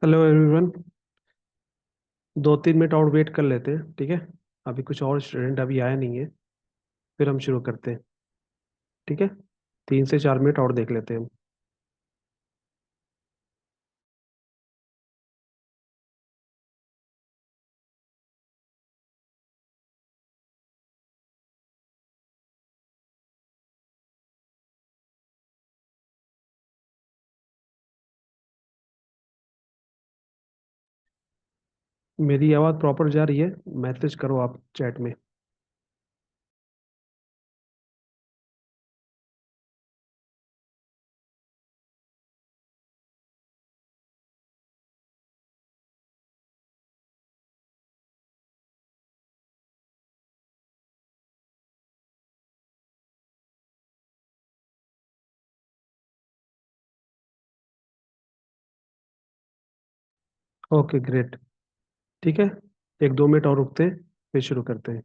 Hello everyone. 2-3 minute और wait कर लेते हैं, ठीक है। अभी कुछ और स्टूडेंट अभी आया नहीं है, फिर हम शुरू करते हैं। ठीक है, 3 से 4 मिनट और देख लेते हैं हम। मेरी आवाज़ प्रॉपर जा रही है? मैसेज करो आप चैट में। Okay, great. ठीक है, 1-2 मिनट और रुकते हैं, फिर शुरू करते हैं।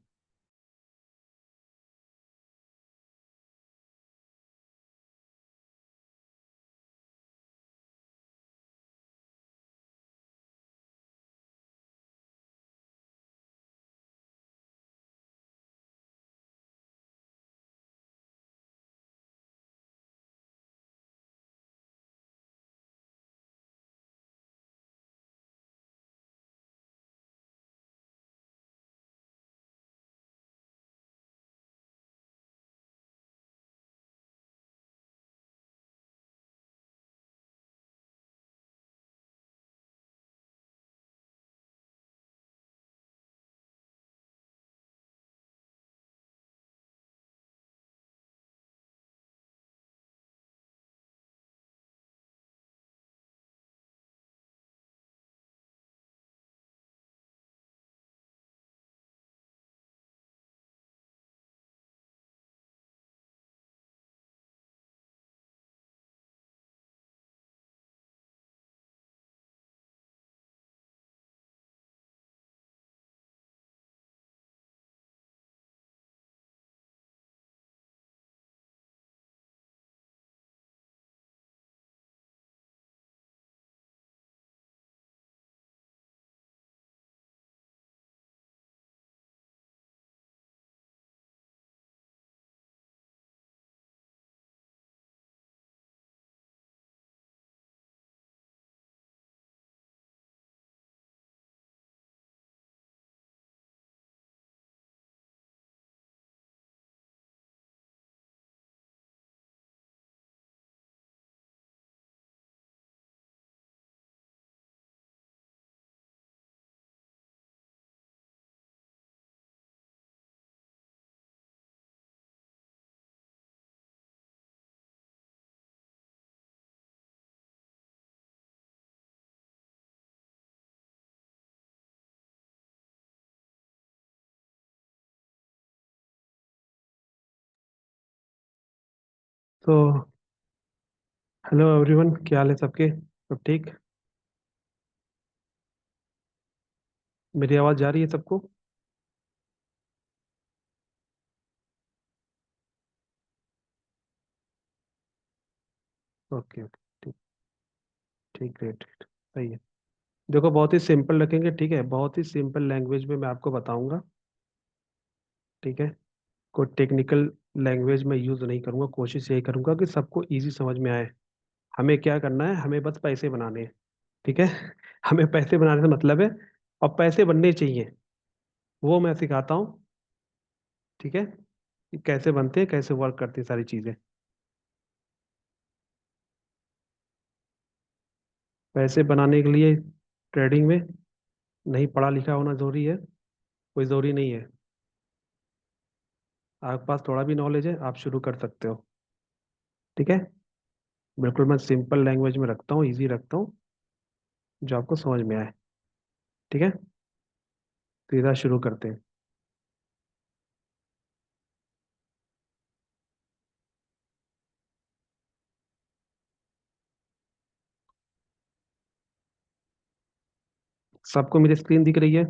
तो हेलो एवरीवन, क्या हाल है सबके? सब ठीक? मेरी आवाज़ जा रही है सबको? ओके ओके, ठीक। ठीक, ग्रेट। सही है। देखो, बहुत ही सिंपल रखेंगे, ठीक है। बहुत ही सिंपल लैंग्वेज में मैं आपको बताऊंगा, ठीक है। कोई टेक्निकल लैंग्वेज में यूज़ नहीं करूंगा, कोशिश यही करूंगा कि सबको इजी समझ में आए। हमें क्या करना है, हमें बस पैसे बनाने हैं, ठीक है। हमें पैसे बनाने से मतलब है, और पैसे बनने चाहिए, वो मैं सिखाता हूँ, ठीक है। कि कैसे बनते हैं, कैसे वर्क करती हैं सारी चीज़ें। पैसे बनाने के लिए ट्रेडिंग में नहीं पढ़ा लिखा होना जरूरी है, कोई ज़रूरी नहीं है। आपके पास थोड़ा भी नॉलेज है, आप शुरू कर सकते हो, ठीक है। बिल्कुल मैं सिंपल लैंग्वेज में रखता हूँ, इजी रखता हूँ, जो आपको समझ में आए, ठीक है। सीधा शुरू करते हैं। सबको मेरी स्क्रीन दिख रही है?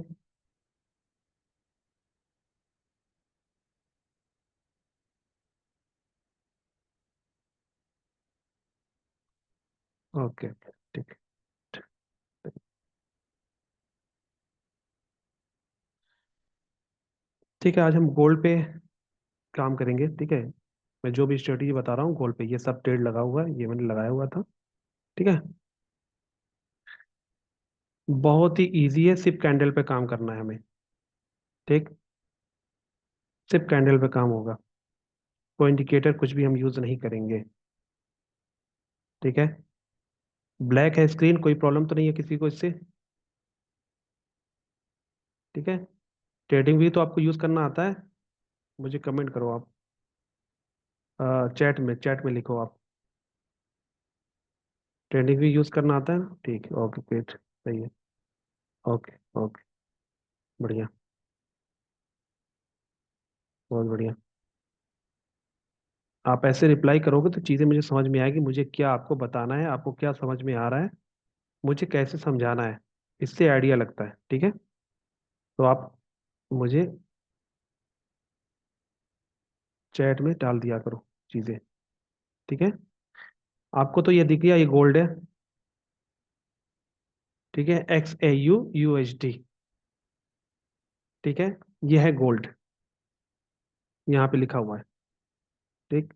ओके, ठीक। ठीक है, आज हम गोल्ड पे काम करेंगे। ठीक है, मैं जो भी स्ट्रेटजी बता रहा हूँ गोल्ड पे, ये सब ट्रेड लगा हुआ है, ये मैंने लगाया हुआ था। ठीक है, बहुत ही इजी है, सिर्फ कैंडल पे काम करना है हमें। ठीक, सिर्फ कैंडल पे काम होगा, कोई इंडिकेटर कुछ भी हम यूज नहीं करेंगे। ठीक है, ब्लैक है स्क्रीन, कोई प्रॉब्लम तो नहीं है किसी को इससे? ठीक है, ट्रेडिंग भी तो आपको यूज करना आता है? मुझे कमेंट करो आप, चैट में लिखो आप, ट्रेडिंग भी यूज करना आता है ना? ठीक है, ओके ग्रेट, सही है। ओके ओके, बढ़िया, बहुत बढ़िया। आप ऐसे रिप्लाई करोगे तो चीज़ें मुझे समझ में आएगी, मुझे क्या आपको बताना है, आपको क्या समझ में आ रहा है, मुझे कैसे समझाना है, इससे आइडिया लगता है। ठीक है, तो आप मुझे चैट में डाल दिया करो चीज़ें। ठीक है, आपको तो ये दिख गया, ये गोल्ड है। ठीक है, XAU USD। ठीक है, ये है गोल्ड, यहाँ पे लिखा हुआ है। ठीक,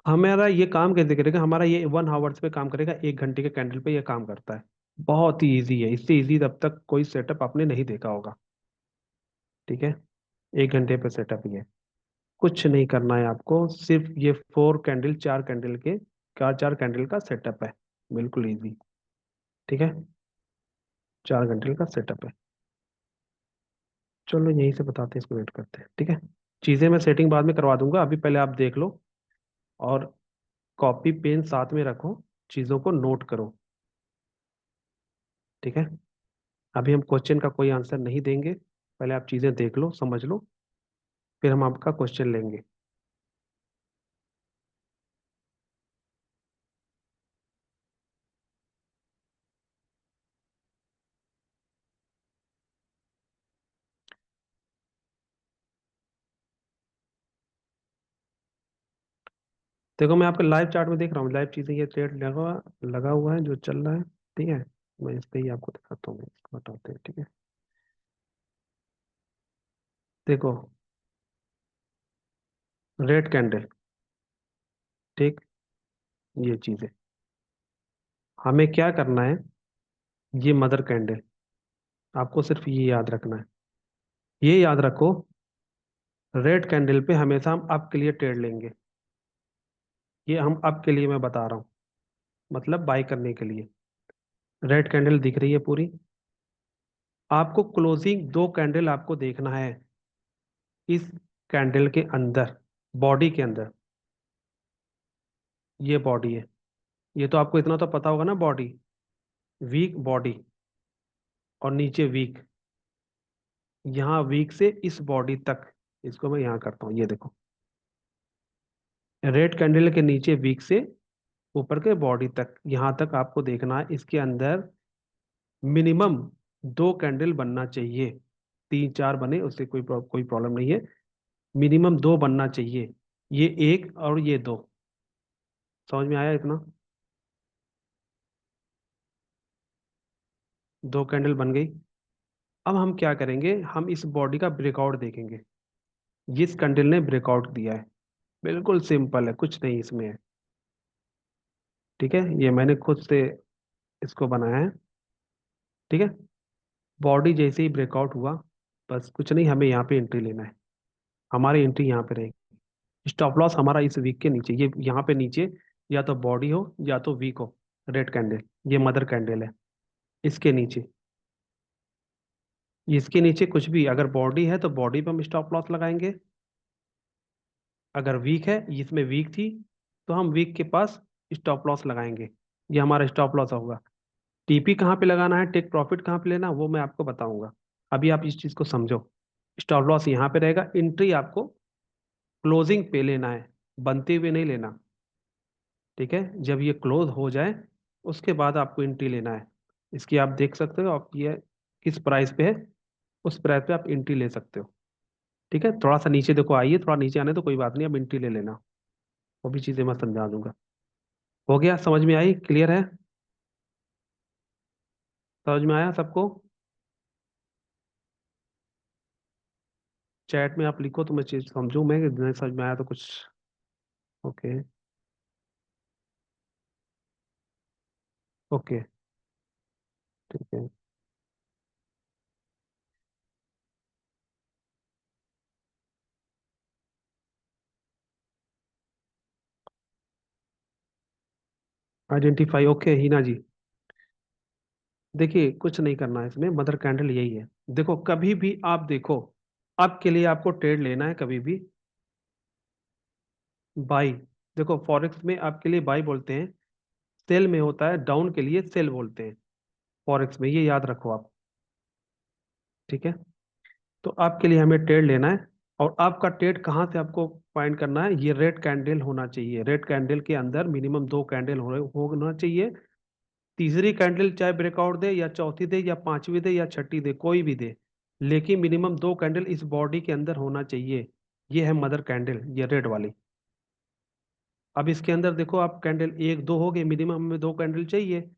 हमारा ये काम कैसे करेगा? हमारा ये 1 आवर्स पे काम करेगा, 1 घंटे के कैंडल पे ये काम करता है। बहुत ही ईजी है, इससे ईजी तब तक कोई सेटअप आपने नहीं देखा होगा। ठीक है, 1 घंटे पे सेटअप ही है, कुछ नहीं करना है आपको, सिर्फ ये 4 कैंडल, 4 कैंडल के, 4 4 कैंडल का सेटअप है, बिल्कुल इजी। ठीक है, 4 घंटे का सेटअप है। चलो यहीं से बताते हैं, इसको वेट करते हैं। ठीक है, चीज़ें मैं सेटिंग बाद में करवा दूंगा, अभी पहले आप देख लो, और कॉपी पेन साथ में रखो, चीज़ों को नोट करो। ठीक है, अभी हम क्वेश्चन का कोई आंसर नहीं देंगे, पहले आप चीज़ें देख लो, समझ लो, फिर हम आपका क्वेश्चन लेंगे। देखो, मैं आपके लाइव चार्ट में देख रहा हूँ, लाइव चीज़ें, ये ट्रेड लगा लगा हुआ है जो चल रहा है। ठीक है, मैं इस पे ही आपको दिखाता हूँ, इसको हटाते हैं। ठीक है, देखो, रेड कैंडल। ठीक, ये चीज़ है, हमें क्या करना है, ये मदर कैंडल, आपको सिर्फ ये याद रखना है, ये याद रखो, रेड कैंडल पे हमेशा हम अप के लिए ट्रेड लेंगे, ये हम अप के लिए मैं बता रहा हूँ, मतलब बाय करने के लिए। रेड कैंडल दिख रही है पूरी, आपको क्लोजिंग 2 कैंडल आपको देखना है इस कैंडल के अंदर, बॉडी के अंदर, ये बॉडी है, ये तो आपको इतना तो पता होगा ना, बॉडी, वीक बॉडी, और नीचे वीक, यहाँ वीक से इस बॉडी तक, इसको मैं यहाँ करता हूँ, ये देखो, रेड कैंडल के नीचे वीक से ऊपर के बॉडी तक, यहाँ तक आपको देखना है, इसके अंदर मिनिमम 2 कैंडल बनना चाहिए, 3 4 बने उससे कोई प्रॉब्लम नहीं है, मिनिमम 2 बनना चाहिए, ये एक और ये दो, समझ में आया इतना? 2 कैंडल बन गई। अब हम क्या करेंगे, हम इस बॉडी का ब्रेकआउट देखेंगे, जिस कैंडल ने ब्रेकआउट दिया है, बिल्कुल सिंपल है, कुछ नहीं इसमें है। ठीक है, ये मैंने खुद से इसको बनाया है। ठीक है, बॉडी जैसे ही ब्रेकआउट हुआ, बस कुछ नहीं, हमें यहाँ पे एंट्री लेना है, हमारी एंट्री यहाँ पे रहेगी, स्टॉप लॉस हमारा इस वीक के नीचे, ये यहाँ पे नीचे, या तो बॉडी हो या तो वीक हो, रेड कैंडल, ये मदर कैंडल है, इसके नीचे, इसके नीचे कुछ भी, अगर बॉडी है तो बॉडी पे हम स्टॉप लॉस लगाएंगे, अगर वीक है, इसमें वीक थी, तो हम वीक के पास स्टॉप लॉस लगाएंगे, ये हमारा स्टॉप लॉस होगा। टीपी कहाँ पे लगाना है, टेक प्रॉफिट कहाँ पे लेना, वो मैं आपको बताऊंगा, अभी आप इस चीज को समझो। स्टॉप लॉस यहाँ पे रहेगा, एंट्री आपको क्लोजिंग पे लेना है, बनते हुए नहीं लेना। ठीक है, जब ये क्लोज हो जाए उसके बाद आपको एंट्री लेना है, इसकी आप देख सकते हो, आप ये किस प्राइस पे है, उस प्राइस पे आप एंट्री ले सकते हो। ठीक है, थोड़ा सा नीचे देखो, आइए थोड़ा नीचे आने तो कोई बात नहीं, अब एंट्री ले लेना, वो भी चीजें मैं समझा दूंगा। हो गया, समझ में आई, क्लियर है? समझ में आया सबको? चैट में आप लिखो तो मैं चीज समझूं, मैं कि नहीं समझ में आया तो कुछ। ओके। ओके। ठीक है। आइडेंटिफाई, ओके हिना जी। देखिए कुछ नहीं करना है इसमें, मदर कैंडल यही है। देखो कभी भी आप देखो, आपके लिए आपको ट्रेड लेना है कभी भी, बाई। देखो फॉरेक्स में आपके लिए बाई बोलते हैं, सेल में होता है डाउन के लिए सेल बोलते हैं, फॉरेक्स में, ये याद रखो आप। ठीक है। तो आपके लिए हमें ट्रेड लेना है, और आपका ट्रेड कहाँ से आपको फाइंड करना है, ये रेड कैंडल होना चाहिए, रेड कैंडल के अंदर मिनिमम दो कैंडल होना चाहिए। तीसरी कैंडल चाहे ब्रेकआउट दे या चौथी दे या पांचवी दे या छठी दे, कोई भी दे, लेकिन मिनिमम दो कैंडल इस बॉडी के अंदर होना चाहिए। ये है मदर कैंडल, ये रेड वाली। अब इसके अंदर देखो आप, कैंडल एक दो हो गए, मिनिमम हमें दो कैंडल चाहिए,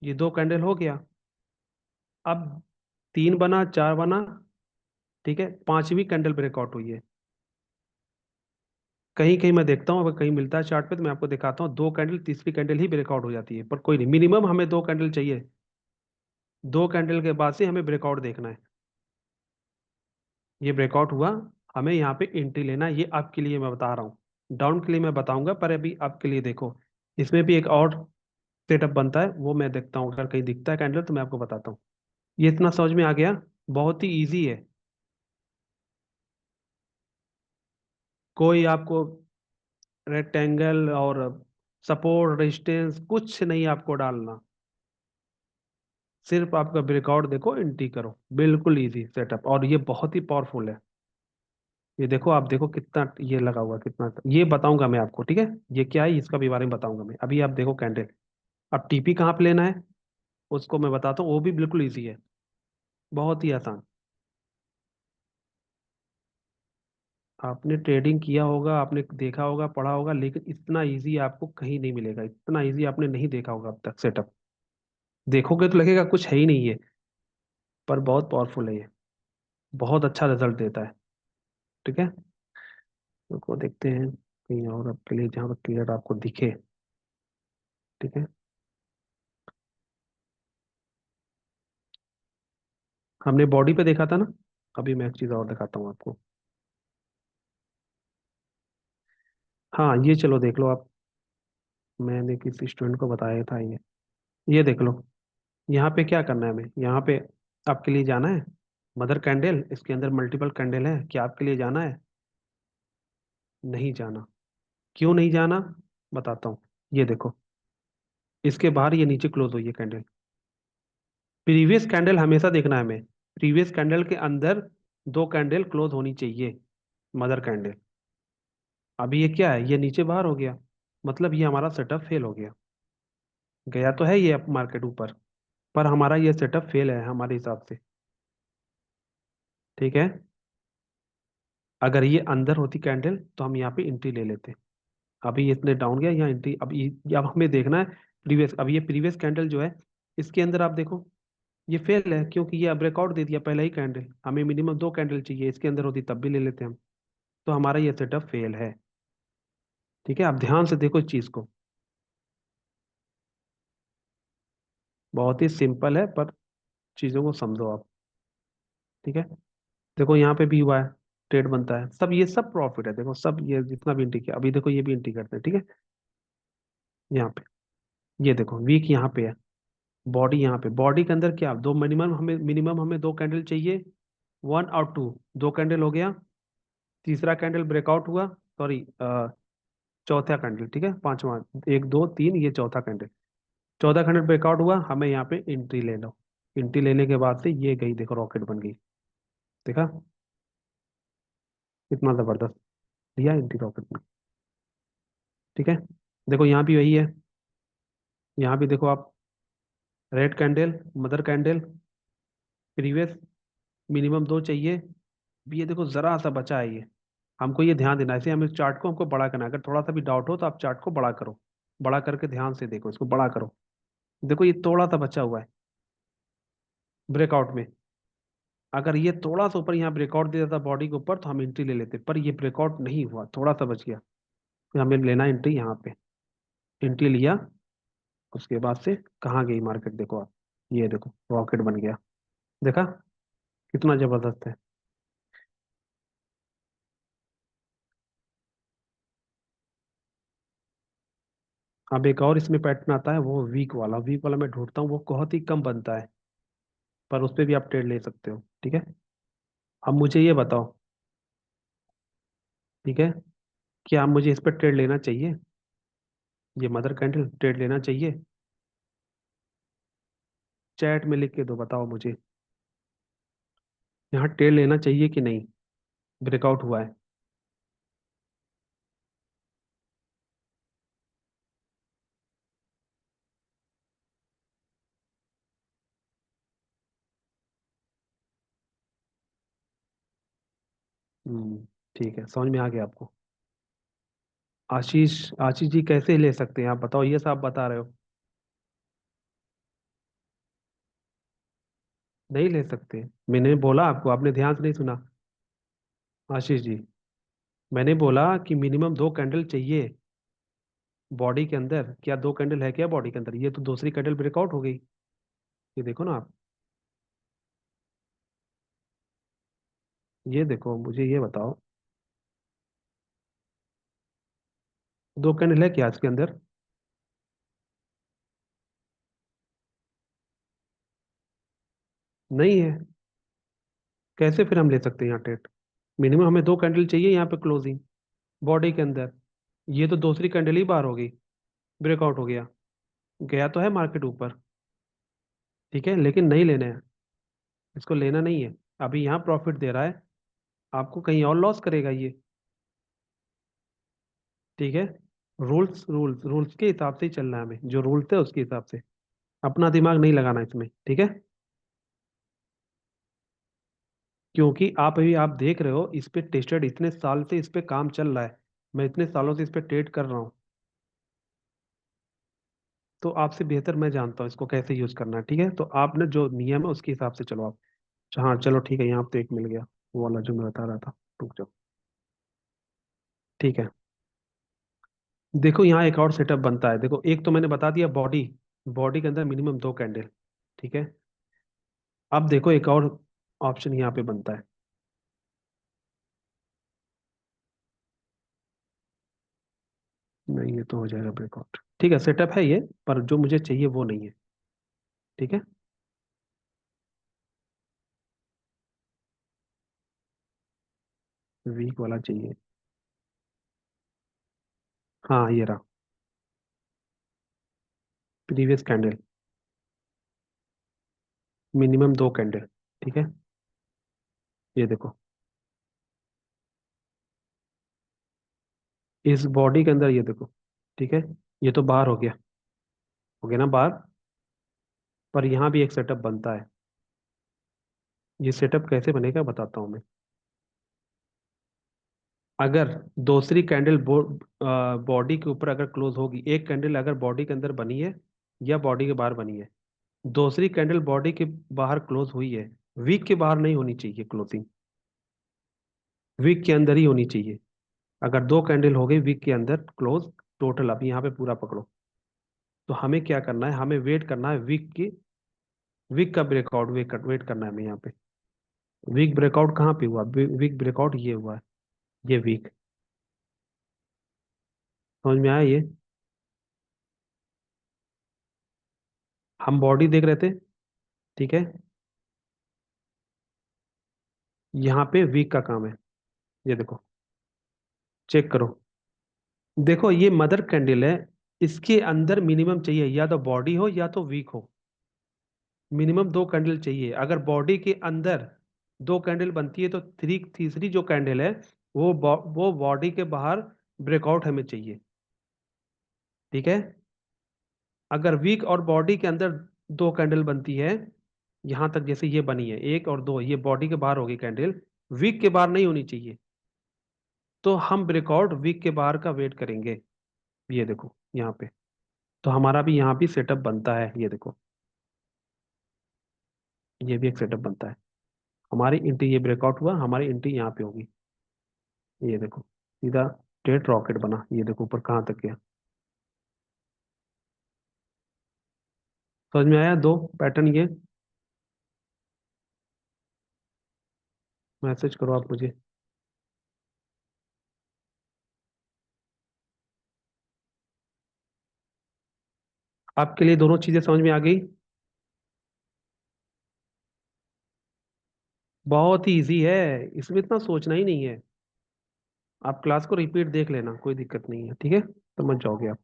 ये दो कैंडल हो गया। अब तीन बना, चार बना, ठीक है, पांचवी कैंडल ब्रेकआउट हुई है। कहीं कहीं मैं देखता हूँ, अगर कहीं मिलता है चार्ट पे तो मैं आपको दिखाता हूँ, दो कैंडल तीसरी कैंडल ही ब्रेकआउट हो जाती है, पर कोई नहीं, मिनिमम हमें दो कैंडल चाहिए। दो कैंडल के बाद से हमें ब्रेकआउट देखना है। ये ब्रेकआउट हुआ, हमें यहाँ पे एंट्री लेना है, ये आपके लिए मैं बता रहा हूँ। डाउन के लिए मैं बताऊंगा, पर अभी आपके लिए देखो, इसमें भी एक और सेटअप बनता है, वो मैं देखता हूँ, अगर कहीं दिखता है कैंडल तो मैं आपको बताता हूँ। ये इतना समझ में आ गया, बहुत ही इजी है। कोई आपको रेक्टेंगल और सपोर्ट रेजिस्टेंस कुछ नहीं आपको डालना, सिर्फ आपका ब्रेकआउट देखो, एंट्री करो, बिल्कुल इजी सेटअप, और ये बहुत ही पावरफुल है। ये देखो, आप देखो कितना ये लगा हुआ है, कितना, ये बताऊंगा मैं आपको, ठीक है। ये क्या है इसका भी बारे में बताऊंगा मैं, अभी आप देखो कैंडल। अब टीपी कहाँ पे लेना है उसको मैं बताता हूँ, वो भी बिल्कुल ईजी है, बहुत ही आसान। आपने ट्रेडिंग किया होगा, आपने देखा होगा, पढ़ा होगा, लेकिन इतना इजी आपको कहीं नहीं मिलेगा, इतना इजी आपने नहीं देखा होगा अब तक सेटअप। देखोगे तो लगेगा कुछ है ही नहीं है, पर बहुत पावरफुल है ये, बहुत अच्छा रिजल्ट देता है। ठीक है। तो देखते हैं कहीं और आपके लिए जहाँ पर क्लियर आपको दिखे। ठीक है। हमने बॉडी पे देखा था ना, अभी मैं एक चीज़ और दिखाता हूँ आपको। हाँ ये चलो देख लो आप, मैंने किसी स्टूडेंट को बताया था ये देख लो। यहाँ पे क्या करना है हमें, यहाँ पे आपके लिए जाना है, मदर कैंडल, इसके अंदर मल्टीपल कैंडल है, क्या आपके लिए जाना है? नहीं जाना। क्यों नहीं जाना, बताता हूँ। ये देखो, इसके बाहर ये नीचे क्लोज हुई है कैंडल, प्रीवियस कैंडल हमेशा देखना है हमें, प्रीवियस कैंडल के अंदर दो कैंडल क्लोज होनी चाहिए, मदर कैंडल। अभी ये क्या है, ये नीचे बाहर हो गया, मतलब ये हमारा सेटअप फेल हो गया। गया तो है ये अप मार्केट ऊपर, पर हमारा ये सेटअप फेल है हमारे हिसाब से। ठीक है। अगर ये अंदर होती कैंडल तो हम यहाँ पे एंट्री ले लेते। अभी ये इतने डाउन गया, यहाँ एंट्री, अब हमें देखना है प्रीवियस, अब ये प्रीवियस कैंडल जो है, इसके अंदर आप देखो, ये फेल है, क्योंकि ये ब्रेकआउट दे दिया पहला ही कैंडल, हमें मिनिमम दो कैंडल चाहिए, इसके अंदर होती तब भी ले लेते हम। तो हमारा ये सेटअप फेल है। ठीक है, आप ध्यान से देखो इस चीज को, बहुत ही सिंपल है, पर चीजों को समझो आप। ठीक है। देखो यहाँ पे भी हुआ है, ट्रेड बनता है, सब ये सब प्रॉफिट है, देखो सब ये जितना भी एंट्री किया, अभी देखो ये भी एंट्री करते हैं। ठीक है। यहाँ पे ये देखो वीक यहाँ पे है, बॉडी यहाँ पे, बॉडी के अंदर क्या, दो मिनिमम हमें दो कैंडल चाहिए, वन और टू, दो कैंडल हो गया, तीसरा कैंडल ब्रेकआउट हुआ, सॉरी चौथा कैंडल, ठीक है, पांचवा, एक दो तीन, ये चौथा कैंडल, चौथा कैंडल ब्रेकआउट हुआ, हमें यहाँ पे एंट्री ले लो। एंट्री लेने के बाद से ये गई, देखो रॉकेट बन गई, देखा कितना जबरदस्त, लिया एंट्री रॉकेट में। ठीक है। देखो यहाँ भी वही है, यहाँ भी देखो आप, red candle, mother candle, previous, minimum दो चाहिए, भी ये देखो जरा सा बचा है ये, हमको ये ध्यान देना है, ऐसे हम इस चार्ट को हमको बड़ा करना है, अगर थोड़ा सा भी डाउट हो तो आप चार्ट को बड़ा करो, बड़ा करके ध्यान से देखो, इसको बड़ा करो। देखो ये थोड़ा सा बचा हुआ है ब्रेकआउट में, अगर ये थोड़ा सा ऊपर यहाँ ब्रेकआउट दे देता बॉडी के ऊपर तो हम एंट्री ले लेते, पर ये ब्रेकआउट नहीं हुआ, थोड़ा सा बच गया, फिर हमें लेना एंट्री यहाँ पे। एंट्री लिया, उसके बाद से कहाँ गई मार्केट देखो आप, ये देखो रॉकेट बन गया। देखा कितना जबरदस्त है। अब एक और इसमें पैटर्न आता है, वो वीक वाला। वीक वाला मैं ढूंढता हूँ, वो बहुत ही कम बनता है, पर उस पर भी आप ट्रेड ले सकते हो, ठीक है। अब मुझे ये बताओ, ठीक है, क्या आप मुझे इस पर ट्रेड लेना चाहिए, ये मदर कैंडल ट्रेड लेना चाहिए? चैट में लिख के दो, बताओ मुझे, यहाँ ट्रेड लेना चाहिए कि नहीं, ब्रेकआउट हुआ है। हम्म, ठीक है, समझ में आ गया आपको। आशीष, आशीष जी कैसे ले सकते हैं आप बताओ, ये सब आप बता रहे हो। नहीं ले सकते, मैंने बोला आपको, आपने ध्यान से नहीं सुना। आशीष जी, मैंने बोला कि मिनिमम दो कैंडल चाहिए बॉडी के अंदर। क्या दो कैंडल है क्या बॉडी के अंदर? ये तो दूसरी कैंडल ब्रेकआउट हो गई, ये देखो ना आप, ये देखो, मुझे ये बताओ, दो कैंडल है क्या इसके अंदर? नहीं है। कैसे फिर हम ले सकते हैं यहाँ ट्रेड? मिनिमम हमें दो कैंडल चाहिए यहाँ पे क्लोजिंग बॉडी के अंदर। ये तो दूसरी कैंडल ही बाहर हो गई, ब्रेकआउट हो गया, गया तो है मार्केट ऊपर, ठीक है, लेकिन नहीं लेना है, इसको लेना नहीं है। अभी यहाँ प्रॉफिट दे रहा है, आपको कहीं और लॉस करेगा ये, ठीक है। रूल्स रूल्स रूल्स के हिसाब से ही चलना है हमें, जो रूल्स है उसके हिसाब से, अपना दिमाग नहीं लगाना इसमें, ठीक है। क्योंकि आप अभी आप देख रहे हो, इस पे टेस्टेड इतने साल से इस पे काम चल रहा है, मैं इतने सालों से इस पे ट्रेड कर रहा हूँ, तो आपसे बेहतर मैं जानता हूँ इसको कैसे यूज करना है, ठीक है। तो आपने जो नियम है उसके हिसाब से चलो आप। हाँ चलो ठीक है, यहाँ पे एक मिल गया, वो वाला जो मैं बता रहा था, रुक जाओ, ठीक है। देखो यहाँ एक और सेटअप बनता है, देखो एक तो मैंने बता दिया बॉडी, बॉडी के अंदर मिनिमम दो कैंडल, ठीक है। अब देखो एक और ऑप्शन यहाँ पे बनता है। नहीं, ये तो हो जाएगा ब्रेकआउट, ठीक है, सेटअप है ये, पर जो मुझे चाहिए वो नहीं है, ठीक है। वीक वाला चाहिए, हाँ ये रहा, प्रीवियस कैंडल, मिनिमम दो कैंडल, ठीक है। ये देखो, इस बॉडी के अंदर ये देखो, ठीक है, ये तो बाहर हो गया ना बाहर, पर यहाँ भी एक सेटअप बनता है। ये सेटअप कैसे बनेगा बताता हूँ मैं। अगर दूसरी कैंडल बॉडी के ऊपर अगर क्लोज होगी, एक कैंडल अगर बॉडी के अंदर बनी है या बॉडी के बाहर बनी है, दूसरी कैंडल बॉडी के बाहर क्लोज हुई है, वीक के बाहर नहीं होनी चाहिए क्लोजिंग, वीक के अंदर ही होनी चाहिए। अगर दो कैंडल हो गई वीक के अंदर क्लोज, टोटल आप यहाँ पे पूरा पकड़ो, तो हमें क्या करना है, हमें वेट करना है वीक की, वीक का ब्रेकआउट वेट करना है हमें यहाँ पे। वीक ब्रेकआउट कहाँ पे हुआ? वीक ब्रेकआउट ये हुआ है, ये वीक, समझ में आया ये? हम बॉडी देख रहे थे, ठीक है, यहाँ पे वीक का काम है, ये देखो, चेक करो, देखो ये मदर कैंडल है, इसके अंदर मिनिमम चाहिए या तो बॉडी हो या तो वीक हो, मिनिमम दो कैंडल चाहिए। अगर बॉडी के अंदर दो कैंडल बनती है तो तीसरी जो कैंडल है वो बॉडी के बाहर ब्रेकआउट हमें चाहिए, ठीक है। अगर वीक और बॉडी के अंदर दो कैंडल बनती है, यहां तक जैसे ये बनी है एक और दो, ये बॉडी के बाहर होगी कैंडल, वीक के बाहर नहीं होनी चाहिए, तो हम ब्रेकआउट वीक के बाहर का वेट करेंगे, ये देखो यहाँ पे। तो हमारा भी यहाँ भी सेटअप बनता है, ये देखो, ये भी एक सेटअप बनता है। हमारी एंट्री ये ब्रेकआउट हुआ, हमारी एंट्री यहाँ पे होगी। ये देखो सीधा स्ट्रेट रॉकेट बना, ये देखो ऊपर कहाँ तक गया। समझ में आया दो पैटर्न ये? मैसेज करो आप मुझे। आपके लिए दोनों चीजें समझ में आ गई? बहुत ही इजी है, इसमें इतना सोचना ही नहीं है। आप क्लास को रिपीट देख लेना, कोई दिक्कत नहीं है, ठीक है, समझ जाओगे आप।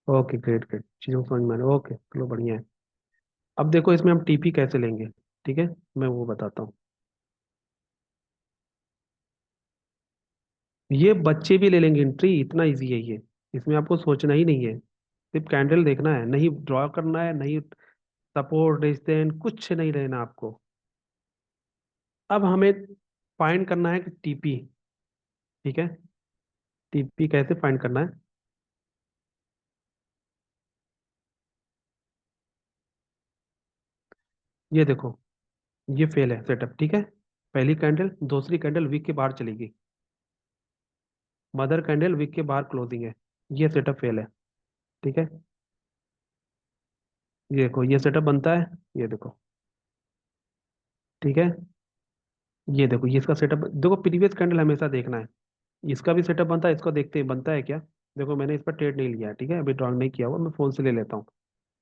ओके ग्रेट ग्रेट, चीज़ों को समझ में आ रहा है। ओके चलो बढ़िया है। अब देखो इसमें हम टीपी कैसे लेंगे, ठीक है, मैं वो बताता हूँ। ये बच्चे भी ले लेंगे एंट्री, इतना इजी है ये। इसमें आपको सोचना ही नहीं है, सिर्फ कैंडल देखना है, नहीं ड्रॉ करना है, नहीं सपोर्ट रेजिस्टेंस कुछ नहीं लेना आपको। अब हमें फाइंड करना है कि टीपी, ठीक है, टीपी कैसे फाइंड करना है। ये देखो, ये फेल है सेटअप, ठीक है। पहली कैंडल, दूसरी कैंडल वीक के बाहर चलेगी, मदर कैंडल वीक के बाहर क्लोजिंग है, ये सेटअप फेल है, ठीक है। ये देखो ये सेटअप बनता है, ये देखो, ठीक है। ये देखो ये इसका सेटअप देखो, प्रीवियस कैंडल हमेशा देखना है। इसका भी सेटअप बनता है, इसको देखते हैं बनता है क्या। देखो मैंने इस पर ट्रेड नहीं लिया है, ठीक है, अभी ड्रॉइंग नहीं किया हुआ, मैं फोन से ले लेता हूँ।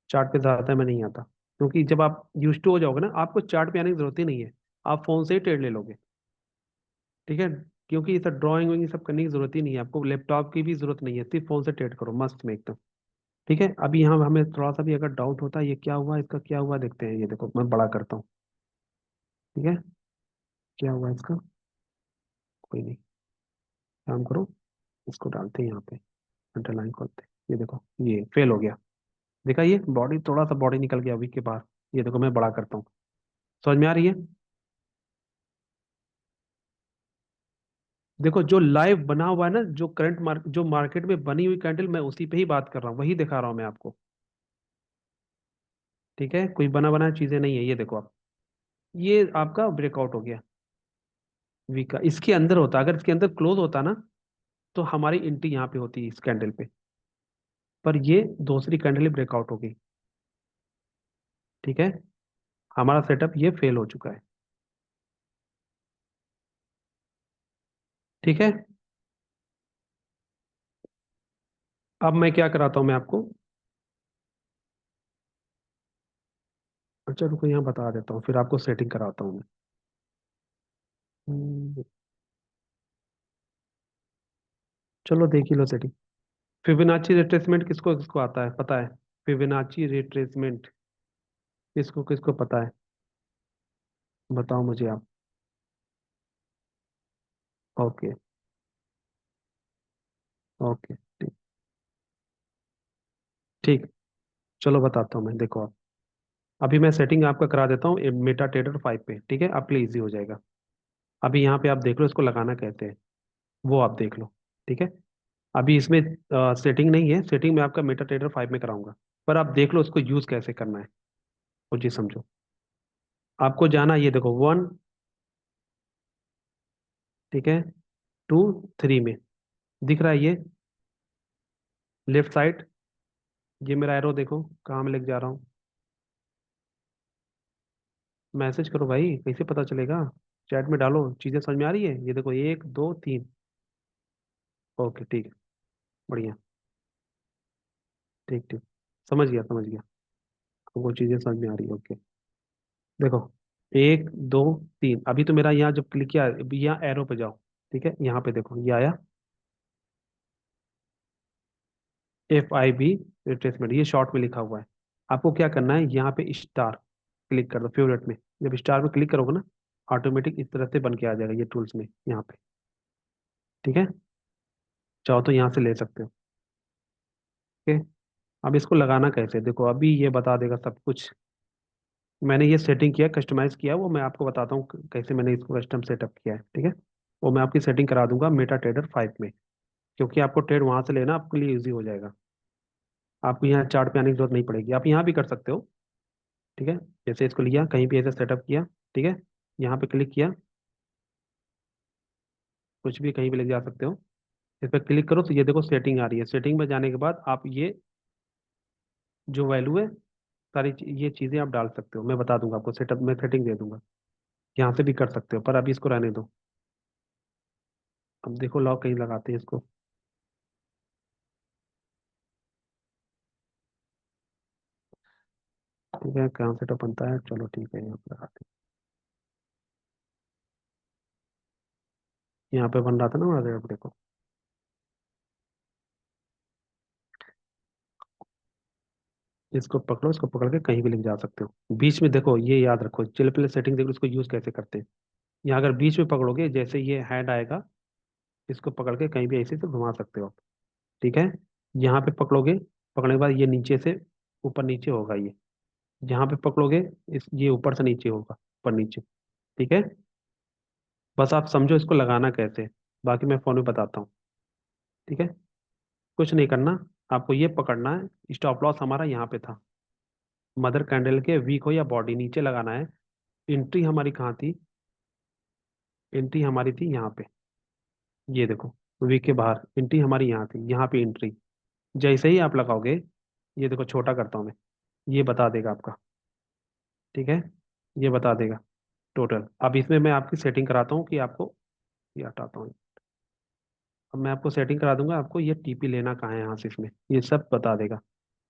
चार्ट पे ज्यादा मैं नहीं आता, क्योंकि जब आप यूज टू हो जाओगे ना, आपको चार्ट पे आने की जरूरत ही नहीं है, आप फोन से ही ट्रेड ले लोगे, ठीक है। क्योंकि ये सब ड्राइंग वाइंग ये सब करने की जरूरत ही नहीं है, आपको लैपटॉप की भी जरूरत नहीं है, सिर्फ फोन से ट्रेड करो मस्त में एकदम, ठीक है। अभी यहाँ हमें थोड़ा सा भी अगर डाउट होता है ये क्या हुआ, इसका क्या हुआ, देखते हैं। ये देखो मैं बड़ा करता हूँ, ठीक है, क्या हुआ इसका, कोई नहीं, काम करो, इसको डालते हैं यहाँ पे, अंडरलाइन करते हैं। ये देखो ये फेल हो गया, देखा, ये बॉडी थोड़ा सा बॉडी निकल गया वीक के बाहर। ये देखो मैं बड़ा करता हूँ, समझ में आ रही है? देखो जो लाइव बना हुआ है ना, जो करंट मार्केट, जो मार्केट में बनी हुई कैंडल, मैं उसी पे ही बात कर रहा हूँ, वही दिखा रहा हूँ मैं आपको, ठीक है, कोई बना बना चीजें नहीं है। ये देखो आप, ये आपका ब्रेकआउट हो गया वीक का, इसके अंदर होता, अगर इसके अंदर क्लोज होता ना, तो हमारी एंट्री यहाँ पे होती है इस कैंडल पे, पर ये दूसरी कैंडल ही ब्रेकआउट हो गई, ठीक है। हमारा सेटअप ये फेल हो चुका है, ठीक है। अब मैं क्या कराता हूँ मैं आपको, अच्छा रुको यहाँ बता देता हूँ, फिर आपको सेटिंग कराता हूँ मैं। हम्म, चलो देख ही लो सेटिंग। फिबोनाची रिट्रेसमेंट किसको किसको आता है पता है? फिबोनाची रिट्रेसमेंट किसको किसको पता है, बताओ मुझे आप। ओके, ओके ठीक, ठीक, चलो बताता हूँ मैं, देखो आप, अभी मैं सेटिंग आपका करा देता हूँ मेटा ट्रेडर 5 पे, ठीक है, आपके लिए इजी हो जाएगा। अभी यहाँ पे आप देख लो इसको लगाना कैसे है, वो आप देख लो, ठीक है। अभी इसमें सेटिंग नहीं है, सेटिंग मैं आपका मेटा ट्रेडर 5 में कराऊंगा, पर आप देख लो उसको यूज कैसे करना है, वो जी समझो। आपको जाना, ये देखो 1, ठीक है, 2, 3 में दिख रहा है ये लेफ्ट साइड, ये मेरा एरो देखो कहाँ में लेके जा रहा हूँ। मैसेज करो भाई, कैसे पता चलेगा, चैट में डालो, चीजें समझ में आ रही है? ये देखो 1 2 3, ओके ठीक है, बढ़िया, ठीक ठीक, समझ गया समझ गया, वो चीजें समझ में आ रही है, ओके। देखो 1 2 3, अभी तो मेरा यहाँ जब क्लिक किया, अभी यहाँ एरो पे जाओ, ठीक है, यहाँ पे देखो ये आया FIB रिट्रेसमेंट, ये शॉर्ट में लिखा हुआ है। आपको क्या करना है, यहाँ पे स्टार क्लिक कर दो फेवरेट में, जब स्टार में क्लिक करोगे ना, ऑटोमेटिक इस तरह से बन के आ जाएगा ये टूल्स में यहाँ पे, ठीक है। चाहो तो यहाँ से ले सकते हो, ओके। अब इसको लगाना कैसे, देखो अभी ये बता देगा सब कुछ। मैंने ये सेटिंग किया, कस्टमाइज किया, वो मैं आपको बताता हूँ कैसे मैंने इसको कस्टम सेटअप किया है, ठीक है। वो मैं आपकी सेटिंग करा दूंगा मेटा ट्रेडर 5 में, क्योंकि आपको ट्रेड वहां से लेना आपके लिए ईजी हो जाएगा, आपको यहाँ चार्ट पे आने की जरूरत नहीं पड़ेगी, आप यहाँ भी कर सकते हो, ठीक है। जैसे इसको लिया कहीं भी ऐसे सेटअप किया, ठीक है, यहाँ पे क्लिक किया, कुछ भी कहीं भी ले जा सकते हो। इस पर क्लिक करो तो ये देखो सेटिंग आ रही है। सेटिंग में जाने के बाद आप ये जो वैल्यू है, सारी ये चीज़ें आप डाल सकते हो। मैं बता दूंगा आपको, सेटअप में सेटिंग दे दूंगा, यहाँ से भी कर सकते हो, पर अभी इसको रहने दो। अब देखो लॉक कहीं लगाते हैं इसको। ठीक है, कहाँ सेटअप बनता है, चलो ठीक है, यहाँ पे लगाते हैं। यहाँ पे बन रहा था ना हमारा सेटअप, देखो। इसको पकड़ो, इसको पकड़ के कहीं भी लेके जा सकते हो। बीच में देखो, ये याद रखो, चलो पहले सेटिंग देखो इसको यूज कैसे करते हैं। यहाँ अगर बीच में पकड़ोगे, जैसे ये हैंड आएगा, इसको पकड़ के कहीं भी ऐसे से घुमा सकते हो आप। ठीक है। यहाँ पे पकड़ोगे, पकड़ने के बाद ये नीचे से ऊपर नीचे होगा ये। यहाँ पे पकड़ोगे, इस ये ऊपर से नीचे होगा, ऊपर नीचे। ठीक है। बस आप समझो इसको लगाना कैसे है। बाकी मैं फोन में बताता हूँ। ठीक है। कुछ नहीं करना, आपको ये पकड़ना है। स्टॉप लॉस हमारा यहाँ पे था, मदर कैंडल के वीक हो या बॉडी, नीचे लगाना है। एंट्री हमारी कहाँ थी? एंट्री हमारी थी यहाँ पे, ये देखो, वीक के बाहर एंट्री हमारी यहाँ थी, यहाँ पे एंट्री। जैसे ही आप लगाओगे, ये देखो छोटा करता हूँ मैं, ये बता देगा आपका। ठीक है, ये बता देगा टोटल। अब इसमें मैं आपकी सेटिंग कराता हूँ कि आपको, ये हटाता हूँ। अब मैं आपको सेटिंग करा दूंगा, आपको ये टीपी लेना कहाँ है यहाँ से, इसमें ये सब बता देगा।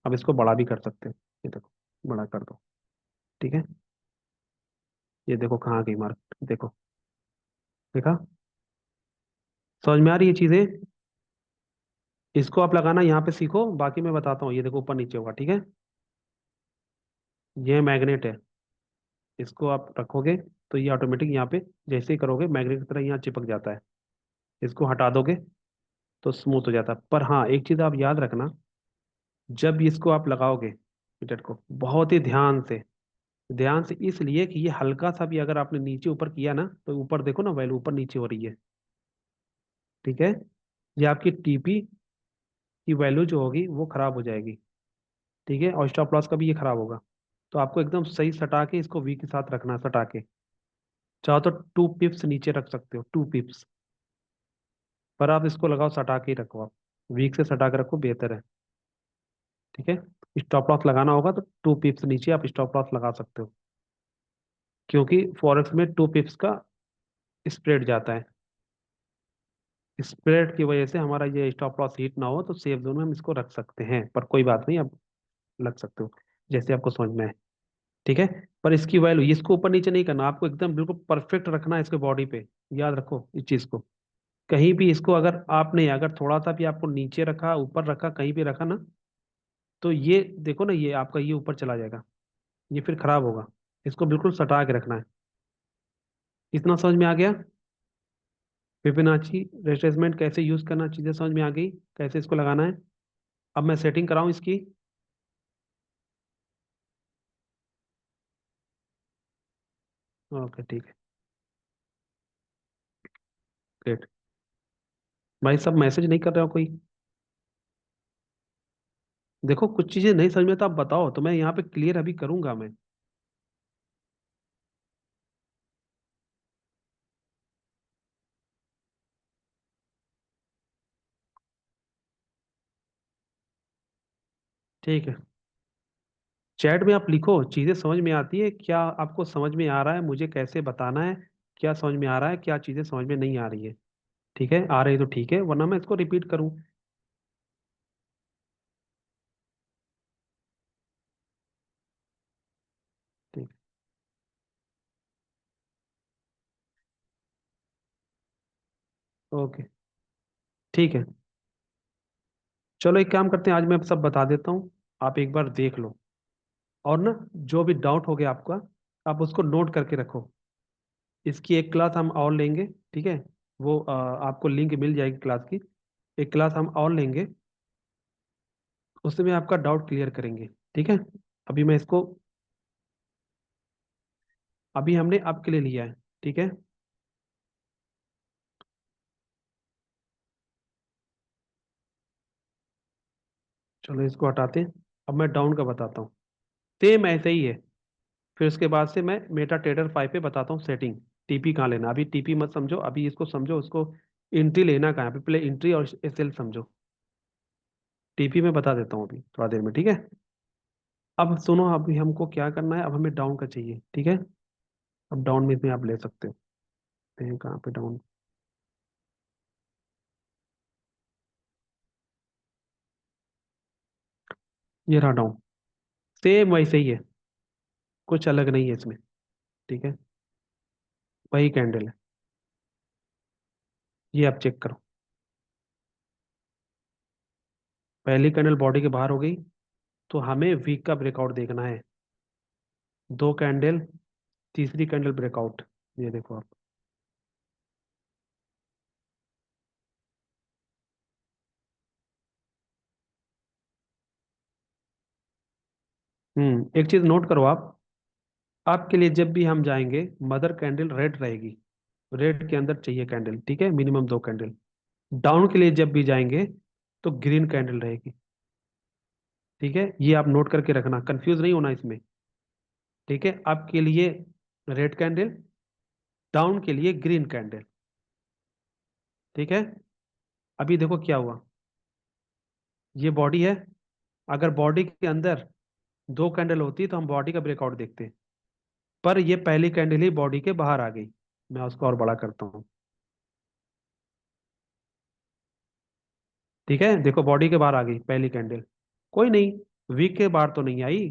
अब इसको बड़ा भी कर सकते हो, ये देखो, बड़ा कर दो। ठीक है। ये देखो कहाँ गई मार्क, देखो, देखा? समझ में आ रही है चीजें? इसको आप लगाना यहाँ पे सीखो, बाकी मैं बताता हूँ। ये देखो ऊपर नीचे होगा, ठीक है। ये मैग्नेट है, इसको आप रखोगे तो ये ऑटोमेटिक यहाँ पे जैसे ही करोगे मैग्नेट की तरह यहाँ चिपक जाता है। इसको हटा दोगे तो स्मूथ हो जाता है। पर हाँ, एक चीज आप याद रखना, जब इसको आप लगाओगे हीटर को, बहुत ही ध्यान से, ध्यान से, इसलिए कि ये हल्का सा भी अगर आपने नीचे ऊपर किया ना, तो ऊपर देखो ना वैल्यू ऊपर नीचे हो रही है। ठीक है। ये आपकी टीपी की वैल्यू जो होगी वो खराब हो जाएगी। ठीक है, और स्टॉप लॉस का भी ये खराब होगा। तो आपको एकदम सही सटा के इसको वी के साथ रखना, सटा के। चाहो तो 2 पिप्स नीचे रख सकते हो, 2 पिप्स। पर आप इसको लगाओ, सटा के ही रखो आप, वीक से सटा के रखो, बेहतर है। ठीक है। स्टॉप लॉस लगाना होगा तो 2 पिप्स नीचे आप स्टॉप लॉस लगा सकते हो, क्योंकि फॉरेक्स में 2 पिप्स का स्प्रेड जाता है। स्प्रेड की वजह से हमारा ये स्टॉप लॉस हिट ना हो, तो सेफ जोन में हम इसको रख सकते हैं। पर कोई बात नहीं, आप लग सकते हो जैसे आपको समझ में आए। ठीक है। पर इसकी वैल्यू, इसको ऊपर नीचे नहीं करना, आपको एकदम बिल्कुल परफेक्ट रखना है इसके बॉडी पे। याद रखो इस चीज को। कहीं भी इसको अगर आपने, अगर थोड़ा सा भी आपको नीचे रखा, ऊपर रखा, कहीं भी रखा ना, तो ये देखो ना, ये आपका ये ऊपर चला जाएगा, ये फिर खराब होगा। इसको बिल्कुल सटा के रखना है। इतना समझ में आ गया? फिबोनाची रिट्रेसमेंट कैसे यूज करना, चीजें समझ में आ गई, कैसे इसको लगाना है। अब मैं सेटिंग कराऊं इसकी। ओके ठीक है, ग्रेट। भाई सब मैसेज नहीं कर रहे हो कोई? देखो कुछ चीजें नहीं समझ में तो आप बताओ, तो मैं यहाँ पे क्लियर अभी करूंगा मैं। ठीक है, चैट में आप लिखो, चीजें समझ में आती है क्या, आपको समझ में आ रहा है, मुझे कैसे बताना है, क्या समझ में आ रहा है, क्या चीजें समझ में नहीं आ रही है। ठीक है, आ रही तो ठीक है, वरना मैं इसको रिपीट करूँ। ठीक। ओके, ठीक है। चलो एक काम करते हैं, आज मैं सब बता देता हूँ, आप एक बार देख लो। और ना, जो भी डाउट हो गया आपका, आप उसको नोट करके रखो। इसकी एक क्लास हम और लेंगे, ठीक है। वो आपको लिंक मिल जाएगी क्लास की। एक क्लास हम और लेंगे, उसमें आपका डाउट क्लियर करेंगे। ठीक है। अभी मैं इसको, अभी हमने आपके लिए लिया है। ठीक है। चलो इसको हटाते हैं। अब मैं डाउन का बताता हूँ। सेम ऐसे ही है, फिर उसके बाद से मैं मेटा ट्रेडर 5 पे बताता हूँ सेटिंग। टीपी कहाँ लेना, अभी टीपी मत समझो, अभी इसको समझो, उसको एंट्री लेना कहाँ है, अभी पहले एंट्री और एसएल समझो। टीपी में बता देता हूँ अभी थोड़ा देर में, ठीक है। अब सुनो, अभी हमको क्या करना है, अब हमें डाउन का चाहिए, ठीक है। अब डाउन में इसमें आप ले सकते हो। कहीं कहाँ पे डाउन, ये रहा डाउन। सेम वैसे ही है, कुछ अलग नहीं है इसमें, ठीक है। वही कैंडल है। ये आप चेक करो, पहली कैंडल बॉडी के बाहर हो गई, तो हमें वीक का ब्रेकआउट देखना है। दो कैंडल, तीसरी कैंडल ब्रेकआउट, ये देखो आप। एक चीज नोट करो आप, आपके लिए जब भी हम जाएंगे, मदर कैंडल रेड रहेगी, रेड के अंदर चाहिए कैंडल, ठीक है, मिनिमम दो कैंडल। डाउन के लिए जब भी जाएंगे तो ग्रीन कैंडल रहेगी, ठीक है। ये आप नोट करके रखना, कंफ्यूज नहीं होना इसमें, ठीक है। आपके लिए रेड कैंडल, डाउन के लिए ग्रीन कैंडल, ठीक है। अभी देखो क्या हुआ, ये बॉडी है, अगर बॉडी के अंदर दो कैंडल होती तो हम बॉडी का ब्रेकआउट देखते, पर ये पहली कैंडल ही बॉडी के बाहर आ गई। मैं उसको और बड़ा करता हूँ, ठीक है। देखो बॉडी के बाहर आ गई पहली कैंडल, कोई नहीं, वीक के बाहर तो नहीं आई,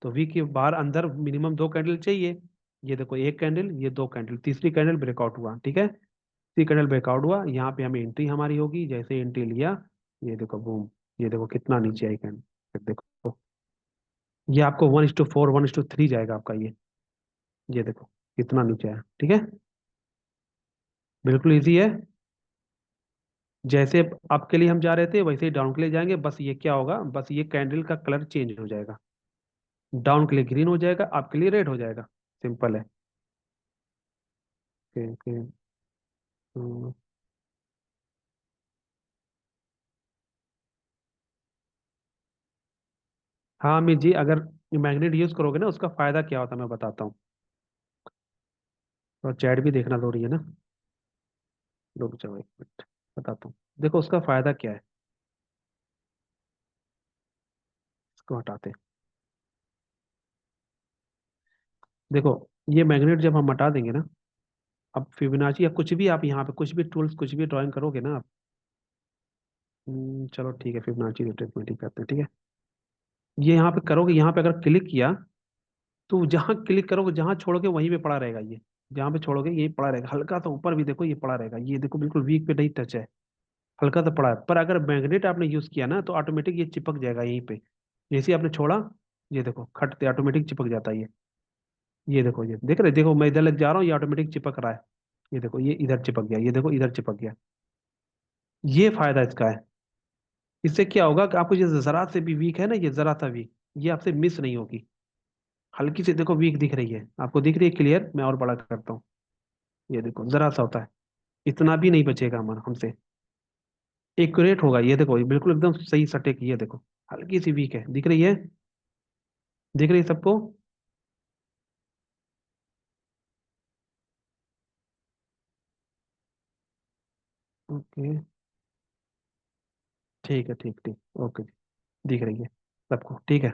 तो वीक के बाहर अंदर मिनिमम दो कैंडल चाहिए। ये देखो एक कैंडल, ये दो कैंडल, तीसरी कैंडल ब्रेकआउट हुआ, ठीक है। तीसरी कैंडल ब्रेकआउट हुआ, यहाँ पे हमें एंट्री हमारी होगी, जैसे एंट्री लिया, ये देखो बूम, ये देखो कितना नीचे आई कैंडल, फिर देखो ये आपको 1:4 1:3 जाएगा आपका ये देखो कितना नीचे आया, ठीक है। बिल्कुल इजी है, जैसे आपके लिए हम जा रहे थे वैसे ही डाउन के लिए जाएंगे, बस ये क्या होगा, बस ये कैंडल का कलर चेंज हो जाएगा, डाउन के लिए ग्रीन हो जाएगा, आपके लिए रेड हो जाएगा, सिंपल है। Okay okay. हम्म, हाँ अमित जी, अगर मैग्नेट यूज करोगे ना, उसका फायदा क्या होता है मैं बताता हूँ। और चैट भी देखना जरूरी है ना, रुक जाओ एक मिनट, बताता हूँ। देखो उसका फायदा क्या है, इसको हटाते हैं। देखो ये मैग्नेट जब हम हटा देंगे ना, अब फिबोनाची या कुछ भी आप यहाँ पे कुछ भी टूल्स कुछ भी ड्राइंग करोगे ना आप, चलो ठीक है, फिबोनाची रिट्रेसमेंट ही करते हैं, ठीक है। ये यहाँ पे करोगे, यहाँ पे अगर क्लिक किया, तो जहाँ क्लिक करोगे, जहाँ छोड़ोगे वहीं पे पड़ा रहेगा ये, जहाँ पे छोड़ोगे यही पड़ा रहेगा, हल्का सा ऊपर भी देखो ये पड़ा रहेगा, ये देखो बिल्कुल वीक पे नहीं टच है, हल्का सा पड़ा है। पर अगर मैग्नेट आपने यूज किया ना, तो ऑटोमेटिक ये चिपक जाएगा यहीं पे, जैसे ही आपने छोड़ा, ये देखो खटते ऑटोमेटिक चिपक जाता है ये देखो, ये देख रहे, देखो मैं इधर लग जा रहा हूँ, ये ऑटोमेटिक चिपक रहा है, ये देखो ये इधर चिपक गया, ये देखो इधर चिपक गया। ये फायदा इसका है। इससे क्या होगा कि आपको ये जरा से भी वीक है ना, ये जरा सा वीक, ये आपसे मिस नहीं होगी। हल्की सी देखो वीक दिख रही है, आपको दिख रही है क्लियर, मैं और बड़ा करता हूँ, ये देखो जरा सा होता है, इतना भी नहीं बचेगा हमारा हमसे, एक्यूरेट होगा, ये देखो ये बिल्कुल एकदम सही सटीक, ये देखो हल्की सी वीक है, दिख रही है, दिख रही है सबको। ओके, ठीक है, ठीक ठीक, ओके, दिख रही है सबको, ठीक है।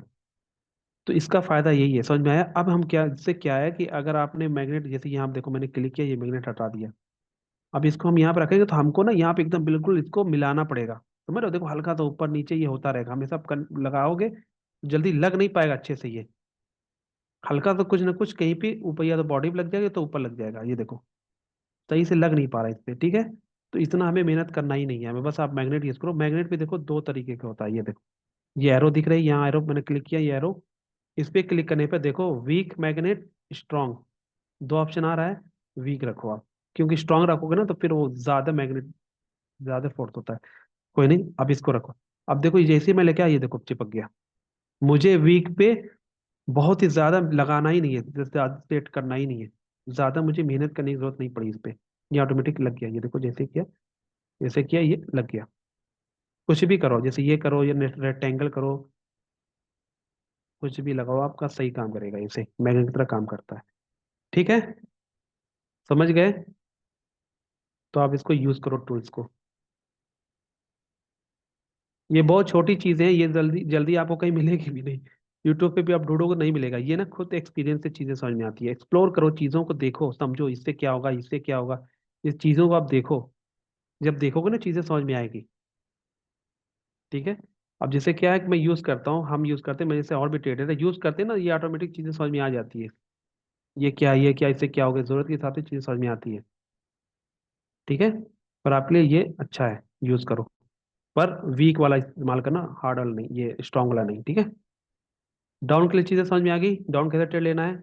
तो इसका फायदा यही है, समझ में आया। अब हम क्या, इससे क्या है कि अगर आपने मैग्नेट, जैसे यहाँ देखो मैंने क्लिक किया, ये मैग्नेट हटा दिया, अब इसको हम यहाँ पे रखेंगे, तो हमको ना यहाँ पे एकदम बिल्कुल इसको मिलाना पड़ेगा, समझ रहे हो, देखो हल्का तो ऊपर नीचे ये होता रहेगा हमेशा, लगाओगे तो जल्दी लग नहीं पाएगा अच्छे से ये, हल्का तो कुछ ना कुछ कहीं पे ऊपर, या तो बॉडी पे लग जाएगा तो ऊपर लग जाएगा, ये देखो सही से लग नहीं पा रहा है इस पे, ठीक है। तो इतना हमें मेहनत करना ही नहीं है हमें, बस आप मैग्नेट यूज करो। मैग्नेट पे देखो दो तरीके का होता है, ये देखो ये एरो दिख रही है, यहाँ एरो मैंने क्लिक किया, ये एरो, इस पे क्लिक करने पे देखो वीक मैग्नेट, स्ट्रॉन्ग, दो ऑप्शन आ रहा है, वीक रखो आप, क्योंकि स्ट्रांग रखोगे ना तो फिर वो ज्यादा मैग्नेट, ज्यादा फोर्स होता है। कोई नहीं, अब इसको रखो। अब देखो जैसे ही मैं लेके आया, ये देखो चिपक गया। मुझे वीक पे बहुत ही ज्यादा लगाना ही नहीं है, जैसे ज्यादा सेट करना ही नहीं है, ज्यादा मुझे मेहनत करने की जरूरत नहीं पड़ी इस पे, ये ऑटोमेटिक लग गया, ये देखो जैसे किया, जैसे किया ये लग गया। कुछ भी करो, जैसे ये करो, ये रेक्टेंगल करो, कुछ भी लगाओ, आपका सही काम करेगा, इसे मैग्नेट की तरह काम करता है। ठीक है, समझ गए? तो आप इसको यूज करो टूल्स को। ये बहुत छोटी चीजें हैं, ये जल्दी जल्दी आपको कहीं मिलेगी भी नहीं। यूट्यूब पे भी आप ढूंढोगे नहीं मिलेगा, ये ना खुद एक्सपीरियंस से चीजें समझ में आती है। एक्सप्लोर करो, चीजों को देखो, समझो, इससे क्या होगा, इससे क्या होगा। इस चीजों को आप देखो, जब देखोगे ना चीजें समझ में आएगी। ठीक है। अब जैसे क्या है कि मैं यूज करता हूँ, हम यूज करते हैं, मेरे से और भी ट्रेडर है यूज करते हैं ना, ये ऑटोमेटिक चीजें समझ में आ जाती है। ये क्या, इससे क्या होगा, जरूरत के हिसाब से चीजें समझ में आती है। ठीक है। पर आपके लिए ये अच्छा है, यूज करो। पर वीक वाला इस्तेमाल करना, हार्ड वाला नहीं, ये स्ट्रांग वाला नहीं। ठीक है। डाउन के लिए चीजें समझ में आ गई, डाउन कैसे ट्रेड लेना है।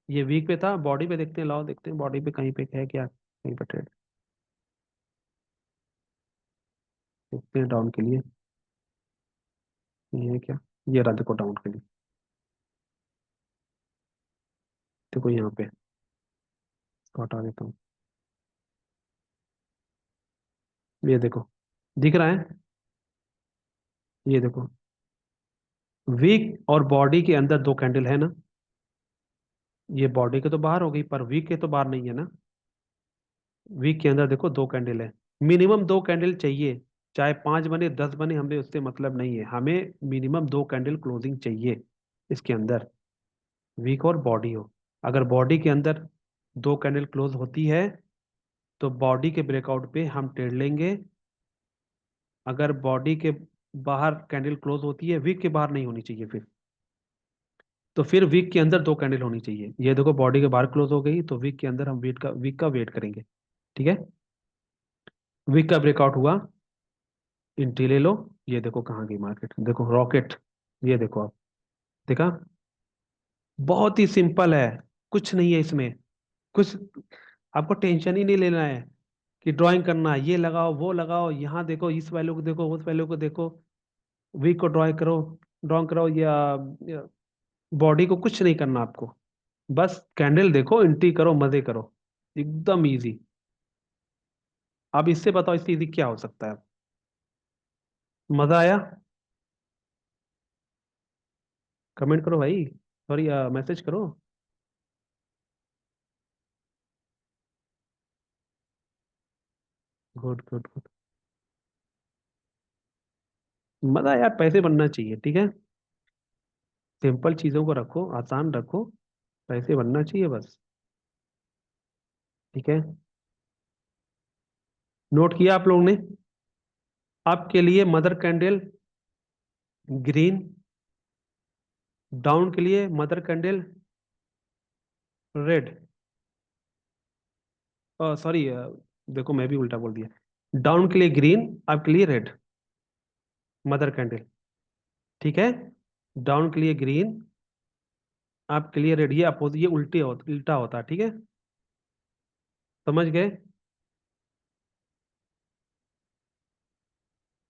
ये वीक पे था, बॉडी पे देखते हैं, लाओ देखते हैं बॉडी पे कहीं पे है क्या, कहीं पे ट्रेड देखते हैं डाउन के लिए। ये है क्या, ये रहा देखो डाउन के लिए। देखो यहाँ पे, इसको हटा देता हूँ। ये देखो, दिख रहा है। ये देखो, वीक और बॉडी के अंदर दो कैंडल है ना। ये बॉडी के तो बाहर हो गई, पर वीक के तो बाहर नहीं है ना। वीक के अंदर देखो दो कैंडल है। मिनिमम दो कैंडल चाहिए, चाहे 5 बने 10 बने, हमें उससे मतलब नहीं है, हमें मिनिमम दो कैंडल क्लोजिंग चाहिए इसके अंदर, वीक और बॉडी हो। अगर बॉडी के अंदर दो कैंडल क्लोज होती है तो बॉडी के ब्रेकआउट पे हम ट्रेड लेंगे। अगर बॉडी के बाहर कैंडल क्लोज होती है, वीक के बाहर नहीं होनी चाहिए फिर, तो फिर वीक के अंदर दो कैंडल होनी चाहिए। ये देखो बॉडी के बाहर क्लोज हो गई, तो वीक के अंदर हम वीक का वेट करेंगे। ठीक है। वीक का ब्रेकआउट हुआ, एंट्री ले लो। ये देखो कहाँ गई मार्केट, देखो रॉकेट। ये देखो आप, देखा। बहुत ही सिंपल है, कुछ नहीं है इसमें, कुछ आपको टेंशन ही नहीं लेना है कि ड्राइंग करना है, ये लगाओ वो लगाओ, यहाँ देखो इस वैल्यू को देखो उस वैल्यू को देखो, वीक को ड्रॉ करो, या बॉडी को कुछ नहीं करना आपको। बस कैंडल देखो, एंट्री करो, मजे करो, एकदम इजी। अब इससे बताओ, इससे इजी क्या हो सकता है। मजा आया? कमेंट करो भाई, सॉरी, मैसेज करो। Good good good. मजा यार, पैसे बनना चाहिए। ठीक है। सिंपल चीजों को रखो, आसान रखो, पैसे बनना चाहिए बस। ठीक है। नोट किया आप लोगों ने? आपके लिए मदर कैंडल ग्रीन, डाउन के लिए मदर कैंडल रेड, सॉरी, देखो मैं भी उल्टा बोल दिया। डाउन के लिए ग्रीन, आपके लिए रेड, मदर कैंडल। ठीक है। डाउन के लिए ग्रीन, आपके लिए रेड, ये अपोजिट, ये उल्टा होता है। ठीक है। समझ गए?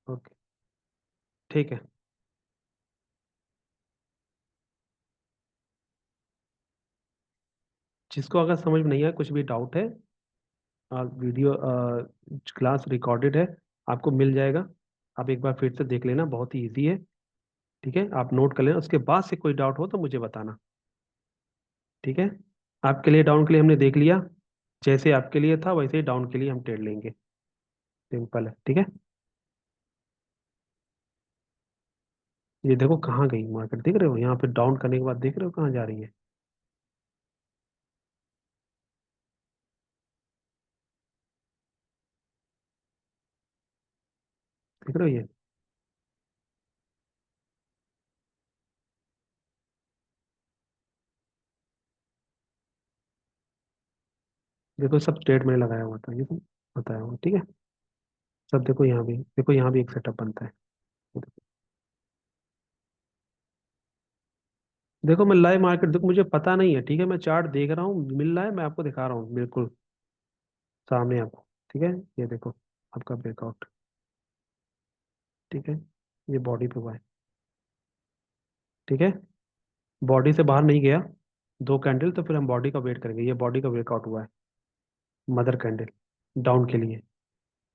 ओके। ठीक है। जिसको अगर समझ में नहीं आया, कुछ भी डाउट है, वीडियो क्लास रिकॉर्डेड है, आपको मिल जाएगा। आप एक बार फिर से देख लेना, बहुत ही इजी है। ठीक है, आप नोट कर लेना, उसके बाद से कोई डाउट हो तो मुझे बताना। ठीक है। आपके लिए डाउन के लिए हमने देख लिया, जैसे आपके लिए था वैसे ही डाउन के लिए हम ट्रेड लेंगे। सिंपल है। ठीक है। ये देखो कहाँ गई मार्केट, देख रहे हो, यहाँ पे डाउन करने के बाद देख रहे हो कहाँ जा रही है। देख रहे हो ये, देखो सब ट्रेड में लगाया हुआ था, ये तो बताया हुआ। ठीक है। सब देखो, यहाँ भी देखो, यहाँ भी एक सेटअप बनता है। देखो मैं लाइव मार्केट, देखो मुझे पता नहीं है, ठीक है, मैं चार्ट देख रहा हूँ, मिल रहा है, मैं आपको दिखा रहा हूँ बिल्कुल सामने आपको। ठीक है। ये देखो आपका ब्रेकआउट। ठीक है। ये बॉडी पे हुआ है। ठीक है। बॉडी से बाहर नहीं गया, दो कैंडल, तो फिर हम बॉडी का वेट करेंगे। ये बॉडी का ब्रेकआउट हुआ है, मदर कैंडल, डाउन के लिए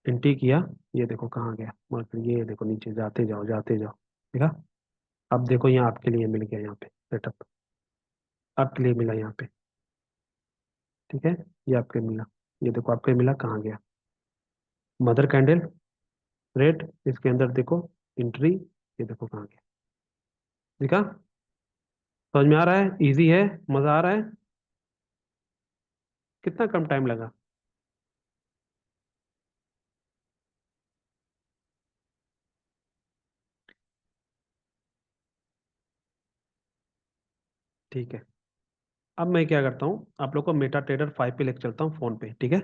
एंट्री किया। ये देखो कहाँ गया मार्केट, ये देखो नीचे, जाते जाओ जाते जाओ। देखा। अब देखो यहाँ आपके लिए मिल गया यहाँ पे, सेटअप आपके लिए मिला यहाँ पे। ठीक है, ये आपके मिला। ये देखो आपके मिला कहाँ गया। मदर कैंडल रेड, इसके अंदर देखो एंट्री, ये देखो कहाँ गया। देखा? समझ में आ रहा है? इजी है? मजा आ रहा है? कितना कम टाइम लगा। ठीक है, अब मैं क्या करता हूँ, आप लोग को मेटा ट्रेडर 5 पे लेकर चलता हूँ फोन पे, ठीक है?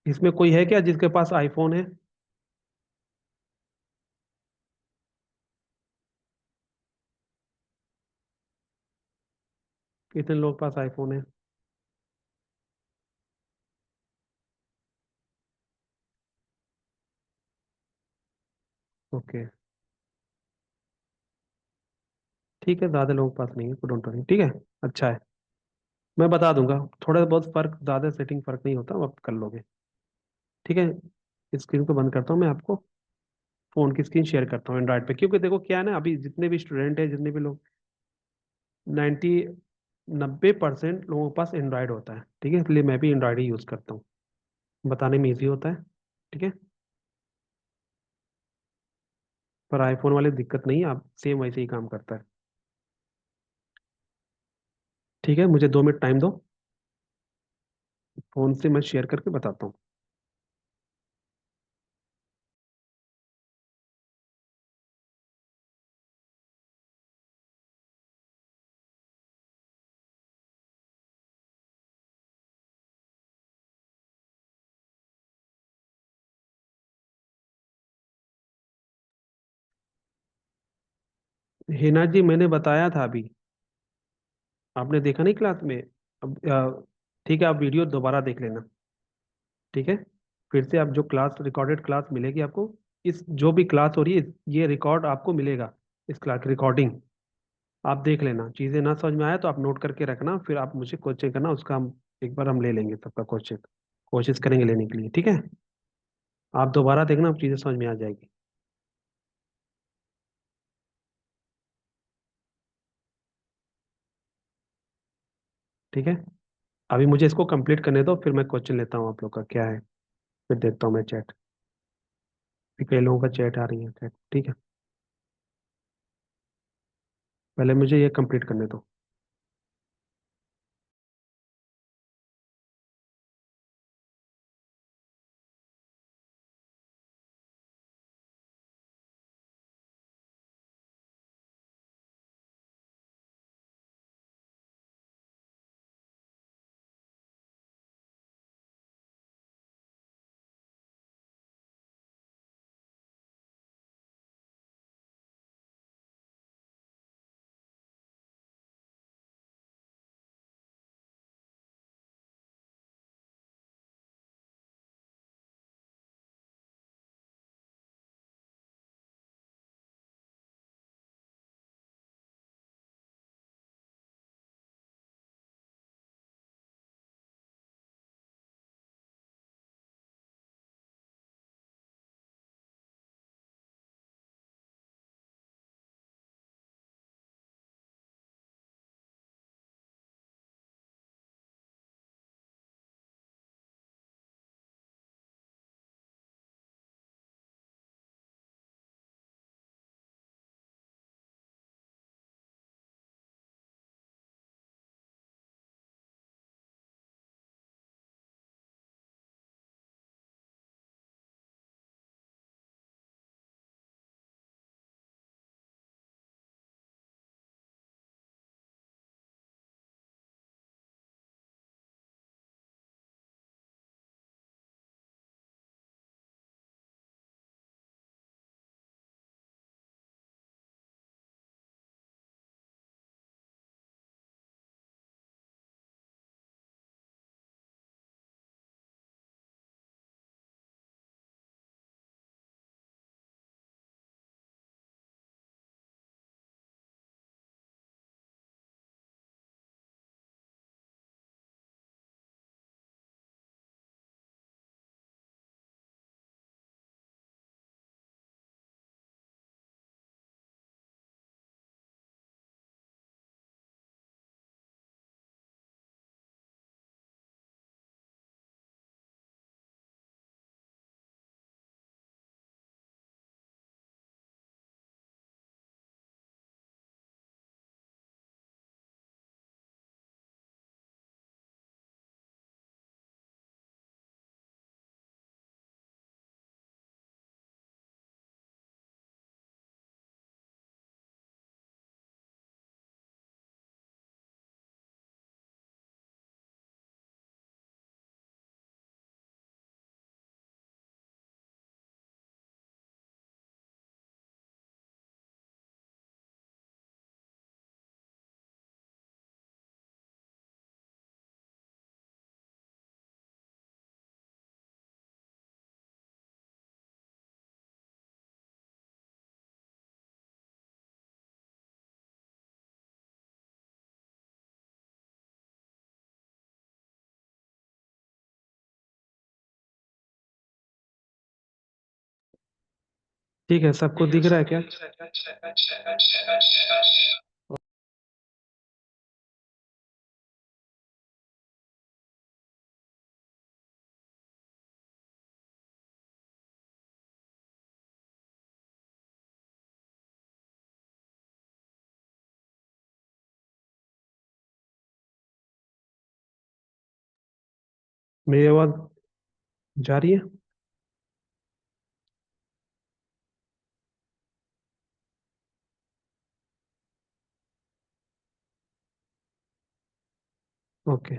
इसमें कोई है क्या जिसके पास आईफोन है? कितने लोग के पास आईफोन है? ओके, ठीक है, ज़्यादा लोगों के पास नहीं है, डोंट वरी, ठीक है। अच्छा है, मैं बता दूंगा। थोड़ा बहुत फर्क, ज़्यादा सेटिंग फर्क नहीं होता, आप कर लोगे। ठीक है, स्क्रीन को बंद करता हूँ मैं, आपको फोन की स्क्रीन शेयर करता हूँ एंड्रॉइड पे, क्योंकि देखो क्या है ना, अभी जितने भी स्टूडेंट है, जितने भी लोग, 90 90% लोगों के पास एंड्रॉइड होता है, ठीक है, इसलिए मैं भी एंड्रॉइड ही यूज़ करता हूँ, बताने में ईजी होता है। ठीक है, पर आईफोन वाले दिक्कत नहीं है, आप सेम वैसे ही काम करता है। ठीक है, मुझे 2 मिनट टाइम दो, फोन से मैं शेयर करके बताता हूँ। हिना जी, मैंने बताया था अभी, आपने देखा नहीं क्लास में? अब ठीक है, आप वीडियो दोबारा देख लेना। ठीक है, फिर से आप जो क्लास, रिकॉर्डेड क्लास मिलेगी आपको, इस जो भी क्लास हो रही है, ये रिकॉर्ड आपको मिलेगा, इस क्लास की रिकॉर्डिंग। आप देख लेना, चीज़ें ना समझ में आए तो आप नोट करके रखना, फिर आप मुझे क्वेश्चन करना, उसका हम एक बार हम ले लेंगे सबका क्वेश्चन, कोशिश करेंगे लेने के लिए। ठीक है, आप दोबारा देखना, आप चीज़ें समझ में आ जाएगी। ठीक है, अभी मुझे इसको कंप्लीट करने दो, फिर मैं क्वेश्चन लेता हूँ आप लोग का क्या है, फिर देखता हूँ मैं चैट। फिर कई लोगों का चैट आ रही है चैट, ठीक है, पहले मुझे ये कंप्लीट करने दो। ठीक है, सबको दिख रहा है क्या? मेरी आवाज जा रही है? ओके।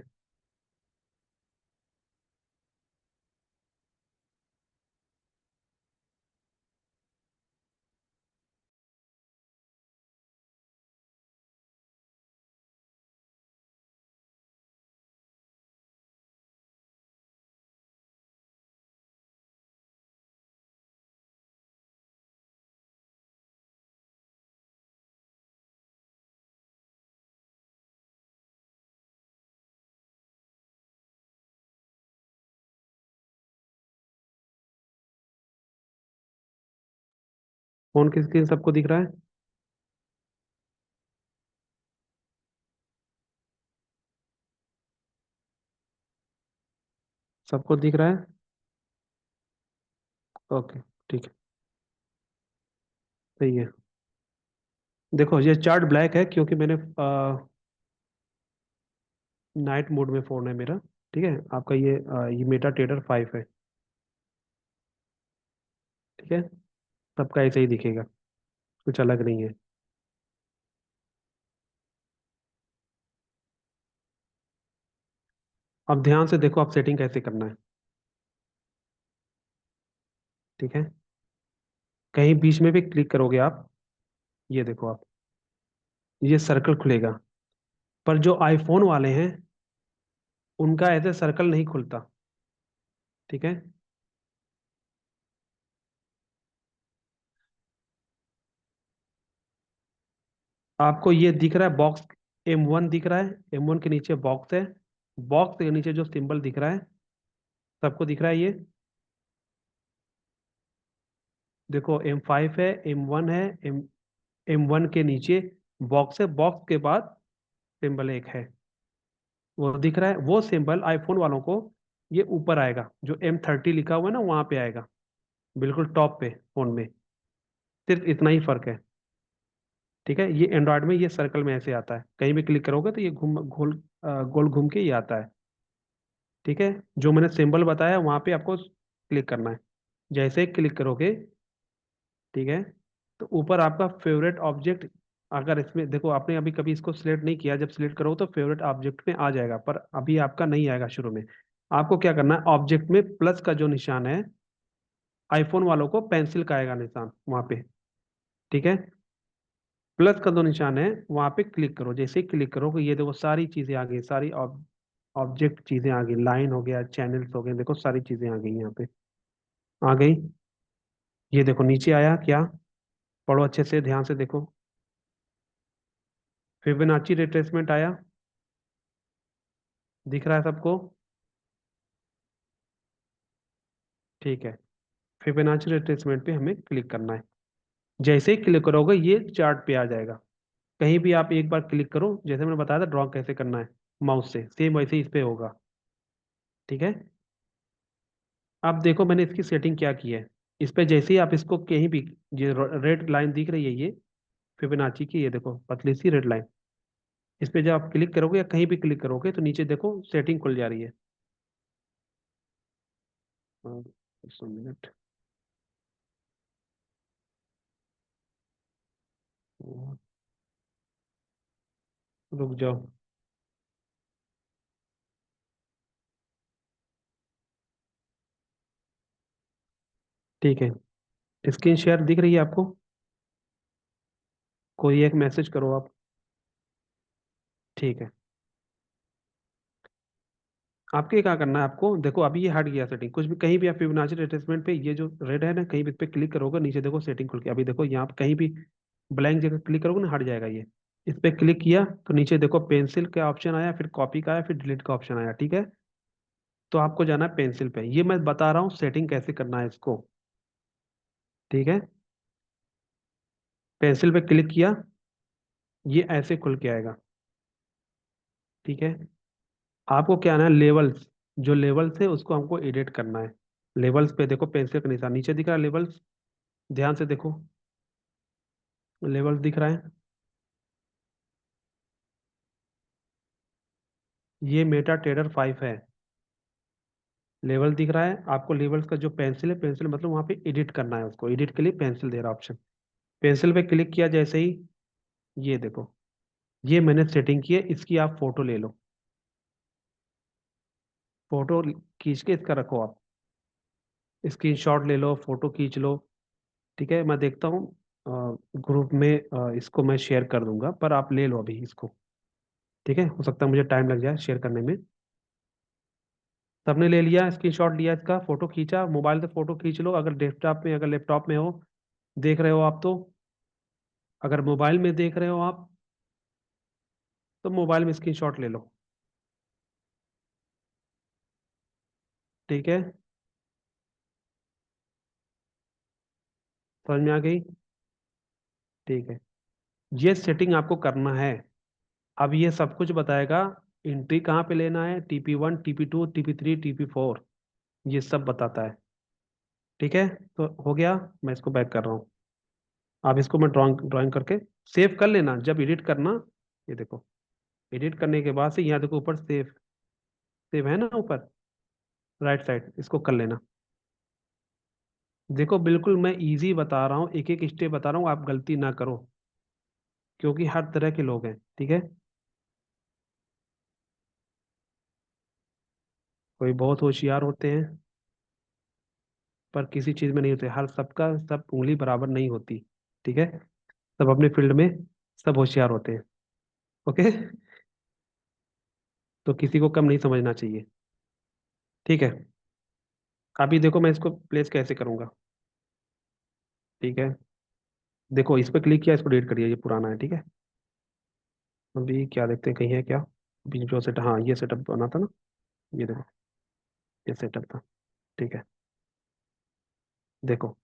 फोन की स्क्रीन सबको दिख रहा है? सबको दिख रहा है? ओके, ठीक है। सही है। देखो, ये चार्ट ब्लैक है क्योंकि मैंने नाइट मोड में फोन है मेरा। ठीक है, आपका ये मेटा टेडर 5 है। ठीक है, सबका ऐसे ही दिखेगा, कुछ अलग नहीं है। अब ध्यान से देखो आप सेटिंग कैसे करना है। ठीक है, कहीं बीच में भी क्लिक करोगे आप, ये देखो आप, ये सर्कल खुलेगा। पर जो आईफोन वाले हैं उनका ऐसे सर्कल नहीं खुलता। ठीक है, आपको ये दिख रहा है बॉक्स, M1 दिख रहा है, M1 के नीचे बॉक्स है, बॉक्स के नीचे जो सिंबल दिख रहा है, सबको दिख रहा है ये। देखो M5 है, M1 है, M1 के नीचे बॉक्स है, बॉक्स के बाद सिंबल एक है, वो दिख रहा है। वो सिंबल आईफोन वालों को ये ऊपर आएगा, जो M30 लिखा हुआ है ना वहां पे आएगा, बिल्कुल टॉप पे फोन में। सिर्फ इतना ही फर्क है। ठीक है, ये एंड्रॉयड में ये सर्कल में ऐसे आता है, कहीं भी क्लिक करोगे तो ये गोल घूम के ये आता है। ठीक है, जो मैंने सिंबल बताया वहां पे आपको क्लिक करना है। जैसे ही क्लिक करोगे, ठीक है, तो ऊपर आपका फेवरेट ऑब्जेक्ट, अगर इसमें देखो आपने अभी कभी इसको सिलेक्ट नहीं किया, जब सिलेक्ट करो तो फेवरेट ऑब्जेक्ट में आ जाएगा, पर अभी आपका नहीं आएगा शुरू में। आपको क्या करना है, ऑब्जेक्ट में प्लस का जो निशान है, आईफोन वालों को पेंसिल का आएगा निशान वहां पे। ठीक है, प्लस का दो निशान है, वहां पे क्लिक करो। जैसे ही क्लिक करोगे ये देखो सारी चीजें आ गई, सारी ऑब्जेक्ट चीजें आ गई, लाइन हो गया, चैनल्स हो गए, देखो सारी चीजें आ गई यहाँ पे, आ गई। ये देखो नीचे आया क्या, पढ़ो अच्छे से, ध्यान से देखो। फिबोनाची रिट्रेसमेंट आया, दिख रहा है सबको? ठीक है, फिबोनाची रिट्रेसमेंट पे हमें क्लिक करना है। जैसे ही क्लिक करोगे ये चार्ट पे आ जाएगा। कहीं भी आप एक बार क्लिक करो, जैसे मैंने बताया था ड्रॉ कैसे करना है माउस से, सेम वैसे ही इस पे होगा। ठीक है, अब देखो मैंने इसकी सेटिंग क्या की है। इस पे जैसे ही आप इसको कहीं भी, ये रेड लाइन दिख रही है ये फिबोनाची की, ये देखो पतली सी रेड लाइन, इस पे जब आप क्लिक करोगे या कहीं भी क्लिक करोगे तो नीचे देखो सेटिंग खुल जा रही है। 1 मिनट, रुक जाओ। ठीक है, स्क्रीन शेयर दिख रही है आपको? कोई एक मैसेज करो आप। ठीक है, आपके क्या करना है, आपको देखो अभी ये हट गया सेटिंग, कुछ भी कहीं भी आप फिबोनाची रिट्रेसमेंट पे ये जो रेड है ना, कहीं भी इस पे क्लिक करोगे नीचे देखो सेटिंग खुल के, अभी देखो यहाँ पे कहीं भी ब्लैंक जगह क्लिक करोगे ना हट जाएगा ये। इस पे क्लिक किया तो नीचे देखो पेंसिल का ऑप्शन आया, फिर कॉपी का आया, फिर डिलीट का ऑप्शन आया। ठीक है, तो आपको जाना है पेंसिल पे, ये मैं बता रहा हूँ सेटिंग कैसे करना है इसको। ठीक है, पेंसिल पे क्लिक किया, ये ऐसे खुल के आएगा। ठीक है। आपको क्या है ना, लेवल्स, जो लेवल्स है उसको हमको एडिट करना है। लेवल्स पे देखो, पेंसिल का निशान नीचे दिख रहा है, लेवल्स, ध्यान से देखो, लेवल्स दिख रहा है। ये मेटा टेडर 5 है। लेवल दिख रहा है आपको, लेवल्स का जो पेंसिल है, पेंसिल मतलब वहां पे एडिट करना है उसको, एडिट के लिए पेंसिल दे रहा ऑप्शन। पेंसिल पे क्लिक किया जैसे ही, ये देखो, ये मैंने सेटिंग की है, इसकी आप फोटो ले लो। फोटो खींच के इसका रखो आप, स्क्रीनशॉट ले लो, फोटो खींच लो। ठीक है, मैं देखता हूँ ग्रुप में, इसको मैं शेयर कर दूंगा, पर आप ले लो अभी इसको। ठीक है, हो सकता है मुझे टाइम लग जाए शेयर करने में। सबने ले लिया, स्क्रीनशॉट लिया, इसका फोटो खींचा, मोबाइल से फोटो खींच लो, अगर डेस्कटॉप में, अगर लैपटॉप में हो, देख रहे हो आप तो। अगर मोबाइल में देख रहे हो आप, तो मोबाइल में स्क्रीनशॉट ले लो। ठीक है, समझ में आ गई। ठीक है, ये सेटिंग आपको करना है। अब ये सब कुछ बताएगा, एंट्री कहाँ पे लेना है, TP1, TP2, TP3, TP4, ये सब बताता है। ठीक है, तो हो गया। मैं इसको बैक कर रहा हूँ। अब इसको मैं ड्राइंग ड्राइंग करके सेव कर लेना जब एडिट करना। ये देखो, एडिट करने के बाद से यहाँ देखो ऊपर सेव, सेव है ना ऊपर राइट साइड, इसको कर लेना। देखो बिल्कुल मैं इजी बता रहा हूँ, एक एक स्टेप बता रहा हूँ, आप गलती ना करो, क्योंकि हर तरह के लोग हैं। ठीक है, कोई बहुत होशियार होते हैं, पर किसी चीज में नहीं होते, हर सबका सब उंगली बराबर नहीं होती। ठीक है, सब अपने फील्ड में सब होशियार होते हैं। ओके, तो किसी को कम नहीं समझना चाहिए। ठीक है, अभी देखो मैं इसको प्लेस कैसे करूंगा। ठीक है, देखो इस पर क्लिक किया, इसको डिलीट करिए, ये पुराना है। ठीक है, अभी क्या देखते हैं, कहीं है क्या अभी जो सेट, हाँ ये सेटअप बना था ना, ये देखो, ये सेटअप था। ठीक है, देखो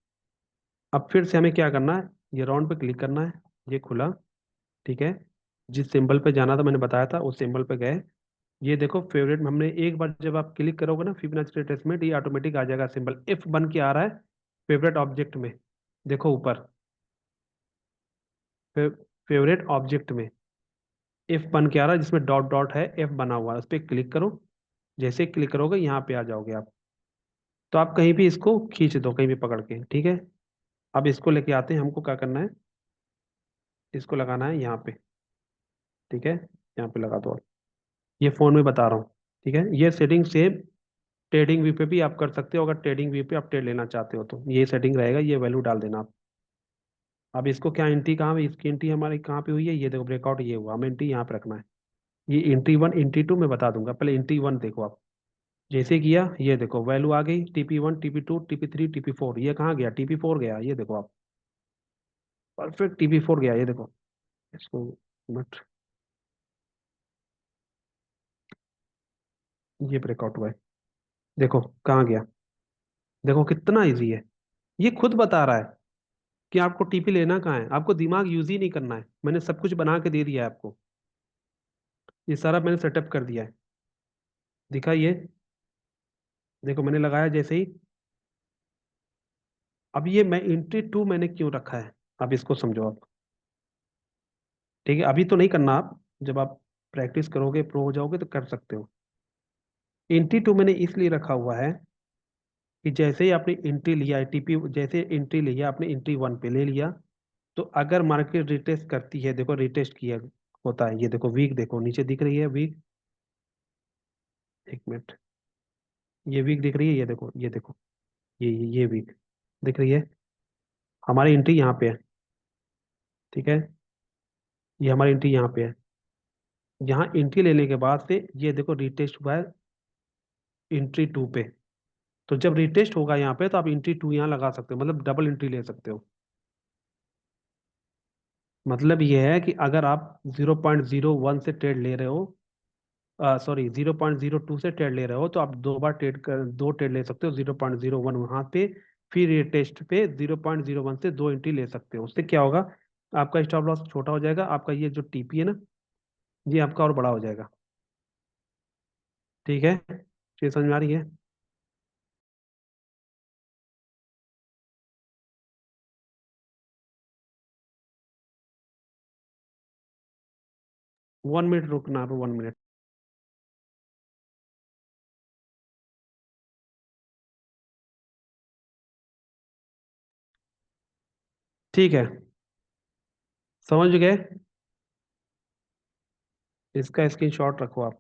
अब फिर से हमें क्या करना है, ये राउंड पे क्लिक करना है, ये खुला। ठीक है, जिस सिंबल पे जाना था मैंने बताया था, उस सिंबल पे गए। ये देखो फेवरेट में हमने एक बार जब आप क्लिक करोगे ना फिबोनाची रिट्रेसमेंट, ये ऑटोमेटिक आ जाएगा, सिंबल एफ बन के आ रहा है फेवरेट ऑब्जेक्ट में। देखो ऊपर फेवरेट ऑब्जेक्ट में एफ बन के आ रहा है, जिसमें डॉट डॉट है, एफ बना हुआ है, उस पर क्लिक करो। जैसे क्लिक करोगे यहाँ पे आ जाओगे आप। तो आप कहीं भी इसको खींच दो, कहीं भी पकड़ के। ठीक है, अब इसको लेके आते हैं, हमको क्या करना है, इसको लगाना है यहाँ पे। ठीक है, यहाँ पे लगा दो आप। ये फोन में बता रहा हूँ। ठीक है, ये सेटिंग सेम ट्रेडिंग व्यू पे भी आप कर सकते हो, अगर ट्रेडिंग व्यू पे आप ट्रेड लेना चाहते हो तो ये सेटिंग रहेगा, ये वैल्यू डाल देना आप। अब इसको क्या, एंट्री कहाँ पे, इसकी एंट्री हमारी कहाँ पे हुई है, ये देखो ब्रेकआउट ये हुआ, हमें एंट्री यहाँ पे रखना है। ये एंट्री 1, एंट्री 2 मैं बता दूंगा, पहले एंट्री 1 देखो आप। जैसे किया, ये देखो वैल्यू आ गई, TP1, TP2, TP3, TP4, ये कहाँ गया, TP4 गया, ये देखो आप, परफेक्ट TP4 गया, ये देखो। इसको मत, ये ब्रेकआउट हुआ है, देखो कहाँ गया, देखो कितना इजी है। ये खुद बता रहा है कि आपको TP लेना कहाँ है, आपको दिमाग यूज ही नहीं करना है, मैंने सब कुछ बना के दे दिया है आपको। ये सारा मैंने सेटअप कर दिया है, दिखा ये, देखो मैंने लगाया जैसे ही। अब ये मैं एंट्री 2 मैंने क्यों रखा है, अब इसको समझो आप। ठीक है, अभी तो नहीं करना आप, जब आप प्रैक्टिस करोगे, प्रो हो जाओगे तो कर सकते हो। एंट्री 2 मैंने इसलिए रखा हुआ है कि जैसे ही आपने एंट्री लिया है, TP जैसे एंट्री लिया आपने, एंट्री 1 पे ले लिया, तो अगर मार्केट रिटेस्ट करती है, देखो रिटेस्ट किया होता है, ये देखो वीक, देखो नीचे दिख रही है वीक, एक मिनट, ये वीक दिख रही है, ये देखो, ये देखो, ये वीक दिख रही है, हमारी एंट्री यहाँ पे है। ठीक है, ये हमारी एंट्री यहाँ पे है। यहाँ एंट्री लेने के बाद से ये देखो रिटेस्ट हुआ है एंट्री 2 पे। तो जब रिटेस्ट होगा यहाँ पे, तो आप एंट्री 2 यहाँ लगा सकते हो, मतलब डबल एंट्री ले सकते हो। मतलब ये है कि अगर आप 0.01 से ट्रेड ले रहे हो, सॉरी 0.02 से ट्रेड ले रहे हो, तो आप दो बार ट्रेड कर, दो ट्रेड ले सकते हो, 0.01 वहां पे, फिर ये टेस्ट पे 0.01 से दो एंट्री ले सकते हो। उससे क्या होगा, आपका स्टॉप लॉस छोटा हो जाएगा, आपका ये जो टीपी है ना, ये आपका और बड़ा हो जाएगा। ठीक है, ये समझ में आ रही है? 1 मिनट रुकना, आप 1 मिनट। ठीक है, समझ गए? इसका स्क्रीनशॉट रखो आप,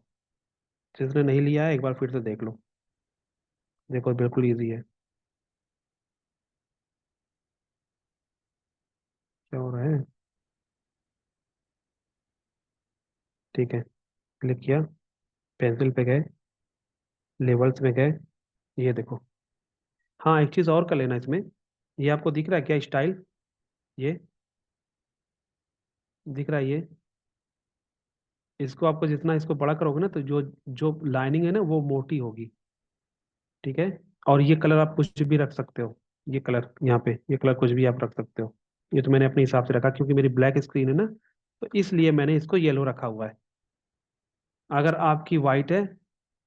जिसने नहीं लिया है एक बार फिर से देख लो। देखो बिल्कुल इजी है। क्या हो रहा है? ठीक है, क्लिक किया, पेंसिल पे गए, लेवल्स में गए, ये देखो। हाँ, एक चीज और कर लेना इसमें, ये आपको दिख रहा है क्या स्टाइल? ये दिख रहा है ये? इसको आपको जितना इसको बड़ा करोगे ना, तो जो जो लाइनिंग है ना वो मोटी होगी। ठीक है, और ये कलर आप कुछ भी रख सकते हो। ये कलर यहाँ पे, ये कलर कुछ भी आप रख सकते हो। ये तो मैंने अपने हिसाब से रखा, क्योंकि मेरी ब्लैक स्क्रीन है ना, तो इसलिए मैंने इसको येलो रखा हुआ है। अगर आपकी वाइट है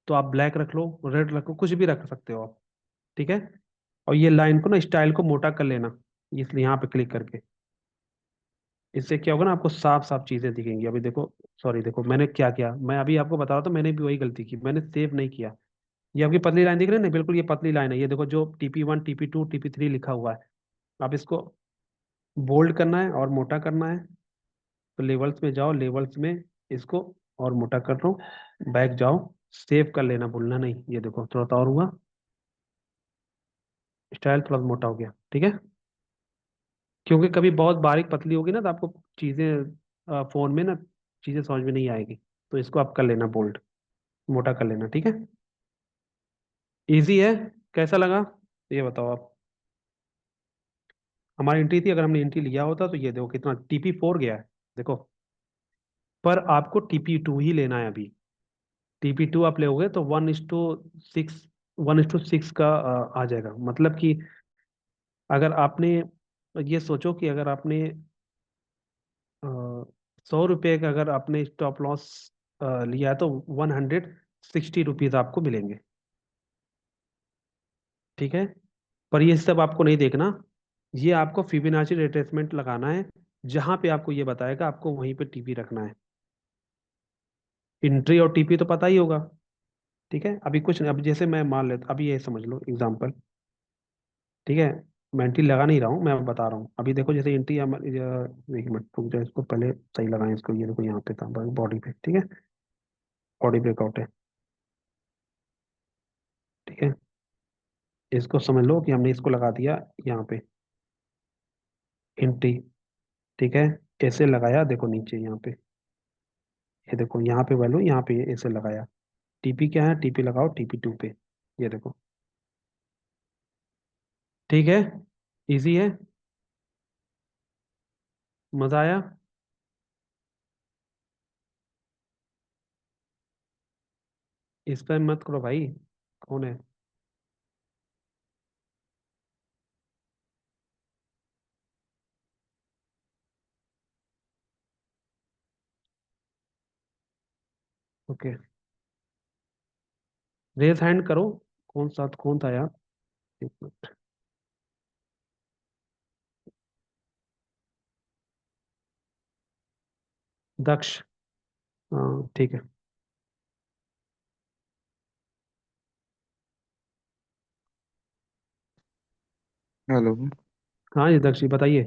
तो आप ब्लैक रख लो, रेड रख लो, कुछ भी रख सकते हो आप। ठीक है, और ये लाइन को ना, स्टाइल को मोटा कर लेना, इसलिए यहाँ पे क्लिक करके। इससे क्या होगा ना, आपको साफ साफ चीजें दिखेंगी। अभी देखो, सॉरी देखो मैंने क्या किया, मैं अभी आपको बता रहा था, मैंने भी वही गलती की, मैंने सेव नहीं किया। ये आपकी पतली लाइन दिख रही है ना, बिल्कुल ये पतली लाइन है। ये देखो जो TP1 TP2 TP3 लिखा हुआ है, आप इसको बोल्ड करना है और मोटा करना है। तो लेवल्स में जाओ, लेवल्स में इसको और मोटा कर लो, बैक जाओ, सेव कर लेना, भूलना नहीं। ये देखो थोड़ा सा और हुआ, स्टाइल थोड़ा सा मोटा हो गया। ठीक है, क्योंकि कभी बहुत बारीक पतली होगी ना, तो आपको चीजें फोन में ना, चीजें समझ में नहीं आएगी। तो इसको आप कर लेना बोल्ड, मोटा कर लेना। ठीक है, इजी है। कैसा लगा ये बताओ आप? हमारी एंट्री थी, अगर हमने एंट्री लिया होता तो ये देखो कितना TP4 गया है। देखो, पर आपको TP2 ही लेना है अभी। TP2 आप लोगे तो 1:6, 1:6 का आ जाएगा। मतलब कि अगर आपने, ये सोचो कि अगर आपने 100 रुपये का अगर आपने स्टॉप लॉस लिया है, तो 160 रुपीज आपको मिलेंगे। ठीक है, पर ये सब आपको नहीं देखना, ये आपको फिबोनाची रिट्रेसमेंट लगाना है। जहां पे आपको ये बताएगा, आपको वहीं पे TP रखना है। एंट्री और TP तो पता ही होगा। ठीक है, अभी कुछ नहीं, अभी जैसे मैं मान लेता, अभी ये समझ लो एग्जांपल। ठीक है, मैं एंट्री लगा नहीं रहा हूँ, मैं बता रहा हूँ। अभी देखो जैसे एंट्री, एक मिनट रुक जाओ, इसको पहले सही लगाएं इसको। ये देखो यहाँ पे था बॉडी पे। ठीक है, बॉडी ब्रेकआउट है। ठीक है, इसको समझ लो कि हमने इसको लगा दिया यहाँ पे एंट्री। ठीक है, ऐसे लगाया, देखो नीचे यहाँ पे, ये देखो यहाँ पे वैल्यू, यहाँ पे ऐसे लगाया। TP क्या है, TP लगाओ TP2 पे। ये देखो, ठीक है, इजी है, मजा आया? इस पर मत करो भाई, कौन है? ओके, रेज हैंड करो। कौन था यार? एक मिनट। दक्ष, हाँ ठीक है। हेलो। हाँ जी दक्ष जी, बताइए।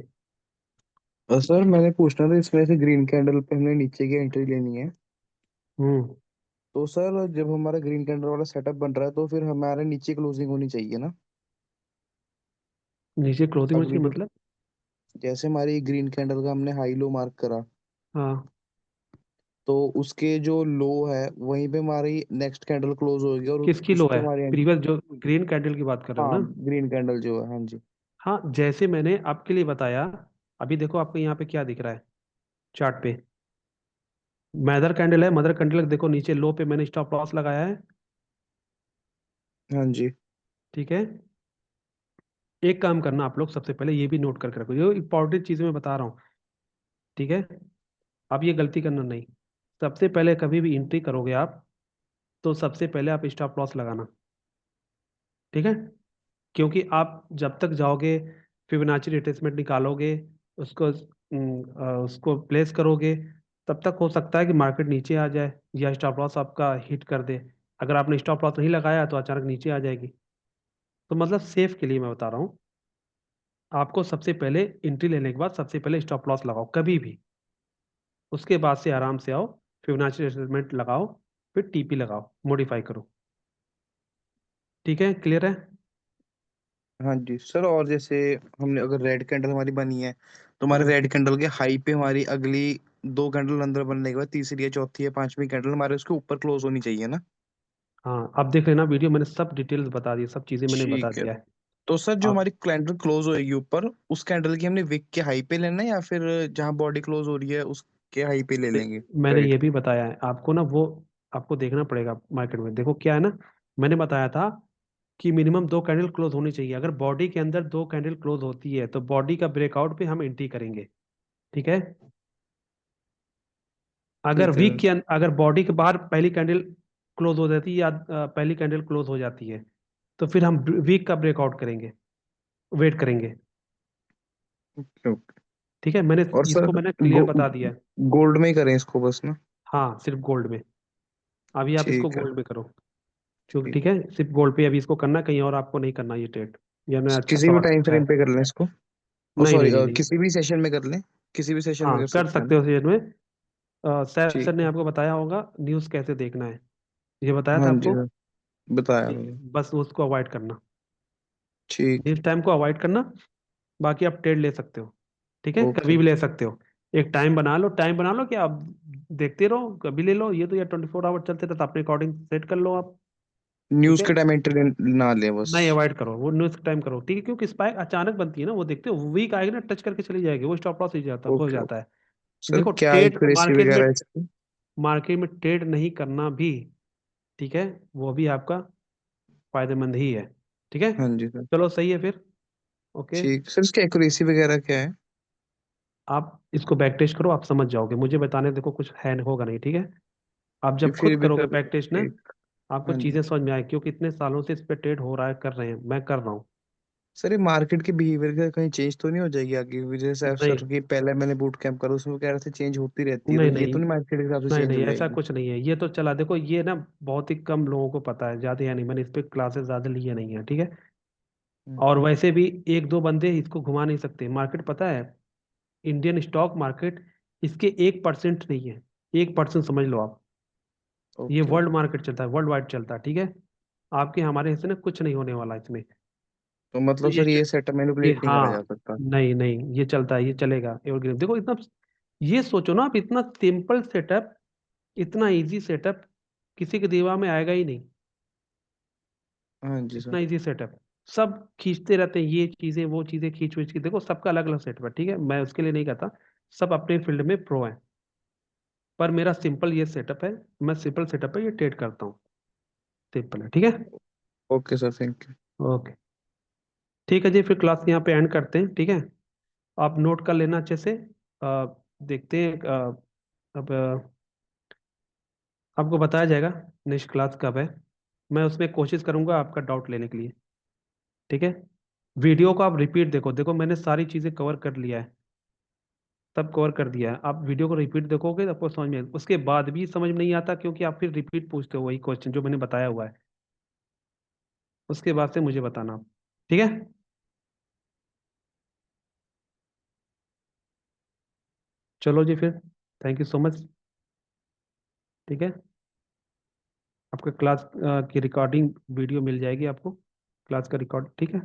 सर मैंने पूछना था, इसमें से ग्रीन कैंडल पे हमने नीचे की एंट्री लेनी है। हम्म। तो सर जब हमारा ग्रीन कैंडल वाला सेटअप बन रहा है तो फिर हमारे नीचे क्लोजिंग होनी चाहिए ना। नीचे क्लोथिंग अगली मछली जो, मतलब? जैसे हमारी ग्रीन कैंडल का हमने हाई लो मार्क करा, हाँ, तो उसके जो लो है वहीं पे हमारी नेक्स्ट कैंडल क्लोज होगी और किसकी उस लो पे है? हमारी प्रीवियस जो ग्रीन कैंडल की बात कर रहे हो हाँ, ना? ग्रीन कैंडल जो है, हाँ जी। हाँ, जैसे मैंने आपके लिए बताया। अभी देखो आपको यहाँ पे क्या दिख रहा है चार्ट पे? मदर कैंडल है, मदर कैंडल देखो नीचे लो पे मैंने स्टॉप लॉस लगाया है। हाँ जी। ठीक है, एक काम करना आप लोग, सबसे पहले ये भी नोट करके रखो, ये इंपॉर्टेंट चीजें मैं बता रहा हूँ। ठीक है। अब ये गलती करना नहीं। सबसे पहले कभी भी एंट्री करोगे आप, तो सबसे पहले आप स्टॉप लॉस लगाना। ठीक है। क्योंकि आप जब तक जाओगे, फिबोनाची रिट्रेसमेंट निकालोगे, उसको प्लेस करोगे, तब तक हो सकता है कि मार्केट नीचे आ जाए या स्टॉप लॉस आपका हिट कर दे। अगर आपने स्टॉप लॉस नहीं लगाया तो अचानक नीचे आ जाएगी। तो मतलब सेफ के लिए मैं बता रहा हूँ, आपको सबसे पहले एंट्री लेने के बाद सबसे पहले स्टॉप लॉस लगाओ कभी भी। उसके बाद से आराम से आओ, फिबोनाची रिट्रेसमेंट लगाओ, फिर टीपी लगाओ, मॉडिफाई करो। ठीक है, क्लियर है। हाँ जी सर, और जैसे हमने अगर रेड कैंडल हमारी बनी है, तो हमारे हम्म। रेड कैंडल के हाई पे हमारी अगली दो कैंडल अंदर बनने के बाद तीसरी या चौथी या पांचवी कैंडल हमारे उसके ऊपर क्लोज होनी चाहिए ना? हाँ, अब देख लेना वीडियो, मैंने सब डिटेल्स बता दी, सब चीजें मैंने बता ठीक है। दिया है। तो सर जो आप हमारी कैंडल क्लोज होएगी ऊपर, उस कैंडल की हमने विक के हाई पे लेना है या फिर जहां बॉडी क्लोज हो रही है उसके हाई पे ले लेंगे मैंने ट्रेड? ये भी बताया है आपको ना, वो आपको देखना पड़ेगा मार्केट में। देखो क्या है ना, मैंने बताया था कि मिनिमम दो कैंडल क्लोज होनी चाहिए। अगर बॉडी के अंदर दो कैंडल क्लोज होती है तो बॉडी का ब्रेकआउट पे हम एंट्री करेंगे। ठीक है। अगर ठीक है सर। अगर बॉडी के बाहर पहली कैंडल क्लोज हो जाती है या पहली कैंडल क्लोज हो जाती है, तो फिर हम वीक का ब्रेकआउट करेंगे, वेट करेंगे। Okay okay. ठीक है, मैंने और इसको सर मैंने क्लियर बता दिया है। गोल्ड में ही करें इसको बस ना? हाँ, सिर्फ गोल्ड में। अभी आप इसको ठीक है। गोल्ड में करो। क्योंकि ठीक। ठीक है, सिर्फ गोल्ड पे अभी इसको करना, कहीं और आपको नहीं करना ये ट्रेड। ये हमने अच्छा किसी भी सवाल टाइम पूछा है। फ्रेम पे कर लें इसको? ओ नहीं सॉरी, नहीं नहीं नहीं। किसी भी सेशन में कर लें? किसी भी सेशन में हाँ, कर कर सकते हैं सकते ना? हो सीजन में। सर ठीक सर ने है। आपको बताया होगा न्यूज़ कैसे देखना है, ये बताया था हाँ जी आपको। सर, बताया ठीक है, मुझे। बस उसको अवॉइड करना, ठीक न्यूज़ है। टाइम को अवॉइड करना। बाकी आप ट्रेड ले सकते हो। ठीक है, ओके। कभी भी ले सकते हो। एक टाइम बना लो, टाइम बना लो कि आप देखते रहो, कभी ले लो। ये तो यार 24 आवर चलते रहता, अपने अकॉर्डिंग सेट कर लो आप। ठीक न्यूज है, के टाइम एंट्री ना लें बस? नहीं अवॉइड करो, वो न्यूज टाइम करो। ठीक है, क्योंकि स्पाइक अचानक बनती है ना, वो देखते हो वीक आएगी ना, टच करके चली जाएगी, वो स्टॉप लॉस हो ओके जाता ओके। है। सर देखो क्या ट्रेड एक्यूरेसी वगैरह है इसकी? मार्केट में ट्रेड नहीं करना भी, ठीक है, वो भी आपका फायदेमंद ही है। ठीक है। हाँ जी सर। चलो सही है फिर। ओके। ठीक सर, इसकी एक्यूरेसी वगैरह क्या है? आप इसको बैक टेस्ट करो, आप समझ जाओगे। मुझे बताने देखो कुछ है होगा नहीं। ठीक है, आप जब खुद फिर भी करोगे सर बैक टेस्ट ना, एक। आपको हाँ जी चीजें समझ में आए, क्योंकि इतने सालों से इस पे ट्रेड हो रहा है, कर रहे हैं, मैं कर रहा हूँ। सर, ये मार्केट के बिहेवियर का कहीं चेंज तो नहीं हो जाएगी आगे? जैसे आप नहीं सर की पहले मैंने बूट कैंप करा, उसमें कह रहे थे चेंज होती रहती है, तो नहीं ये नहीं तो नहीं मार्केट के हिसाब से नहीं चेंज नहीं, हो ऐसा जाएगी? कुछ नहीं है। ये तो चला, देखो ये ना बहुत ही कम लोगों को पता है, ज्यादा या नहीं, मैंने इस पे क्लासेस ज्यादा लिए नहीं है। ठीक है। हम्म। और वैसे भी एक दो बंदे इसको घुमा नहीं सकते। मार्केट पता है, इंडियन स्टॉक मार्केट इसके 1% नहीं है। 1% समझ लो आप। ये ओके वर्ल्ड ओके। मार्केट चलता है, वर्ल्ड वाइड चलता है। ठीक है। आपके हमारे हिस्से में कुछ नहीं होने वाला इसमें। तो तो मतलब ये सर ये सेटअप ये मैनिपुलेट नहीं करा जा हाँ, सकता? नहीं नहीं, ये चलता है, ये चलेगा एवरग्रीन। देखो इतना, ये सोचो ना आप, इतना सिंपल सेटअप, इतना इजी सेटअप किसी के दिमाग में आएगा ही नहीं। हाँ जी सर। इतना इजी सेटअप, सब खींचते रहते हैं ये चीजें वो चीजें, खींच खींच के। देखो सबका अलग अलग सेटअप है, ठीक है, मैं उसके लिए नहीं कहता, सब अपने फील्ड में प्रो हैं। पर मेरा सिंपल ये सेटअप है, मैं सिंपल सेटअप है ये ट्रेड करता हूँ, सिंपल है। ठीक है। Okay sir, thank you. Okay. ठीक है जी, फिर क्लास यहाँ पे एंड करते हैं। ठीक है, आप नोट कर लेना अच्छे से। देखते हैं अब आपको बताया जाएगा नेक्स्ट क्लास कब है। मैं उसमें कोशिश करूंगा आपका डाउट लेने के लिए। ठीक है। वीडियो को आप रिपीट देखो, देखो मैंने सारी चीजें कवर कर लिया है, सब कवर कर दिया है। आप वीडियो को रिपीट देखोगे तो आपको समझ में उसके बाद भी समझ में नहीं आता, क्योंकि आप फिर रिपीट पूछते हो वही क्वेश्चन जो मैंने बताया हुआ है। उसके बाद से मुझे बताना आप। ठीक है। चलो जी फिर, थैंक यू सो मच। ठीक है, आपका क्लास की रिकॉर्डिंग वीडियो मिल जाएगी आपको, क्लास का रिकॉर्ड। ठीक है,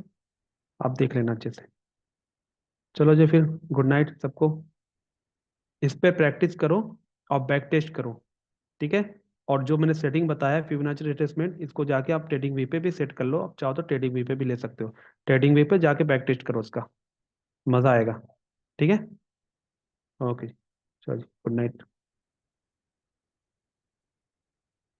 आप देख लेना अच्छे से। चलो जी फिर, गुड नाइट सबको। इस पे प्रैक्टिस करो और बैक टेस्ट करो। ठीक है। और जो मैंने सेटिंग बताया फिबोनाची रिट्रेसमेंट, इसको जाके आप ट्रेडिंग वी पे भी सेट कर लो, आप चाहो तो ट्रेडिंग वी पे भी ले सकते हो। ट्रेडिंग वी पे जाके बैक टेस्ट करो उसका, मजा आएगा। ठीक है। ओके, चलो गुड नाइट।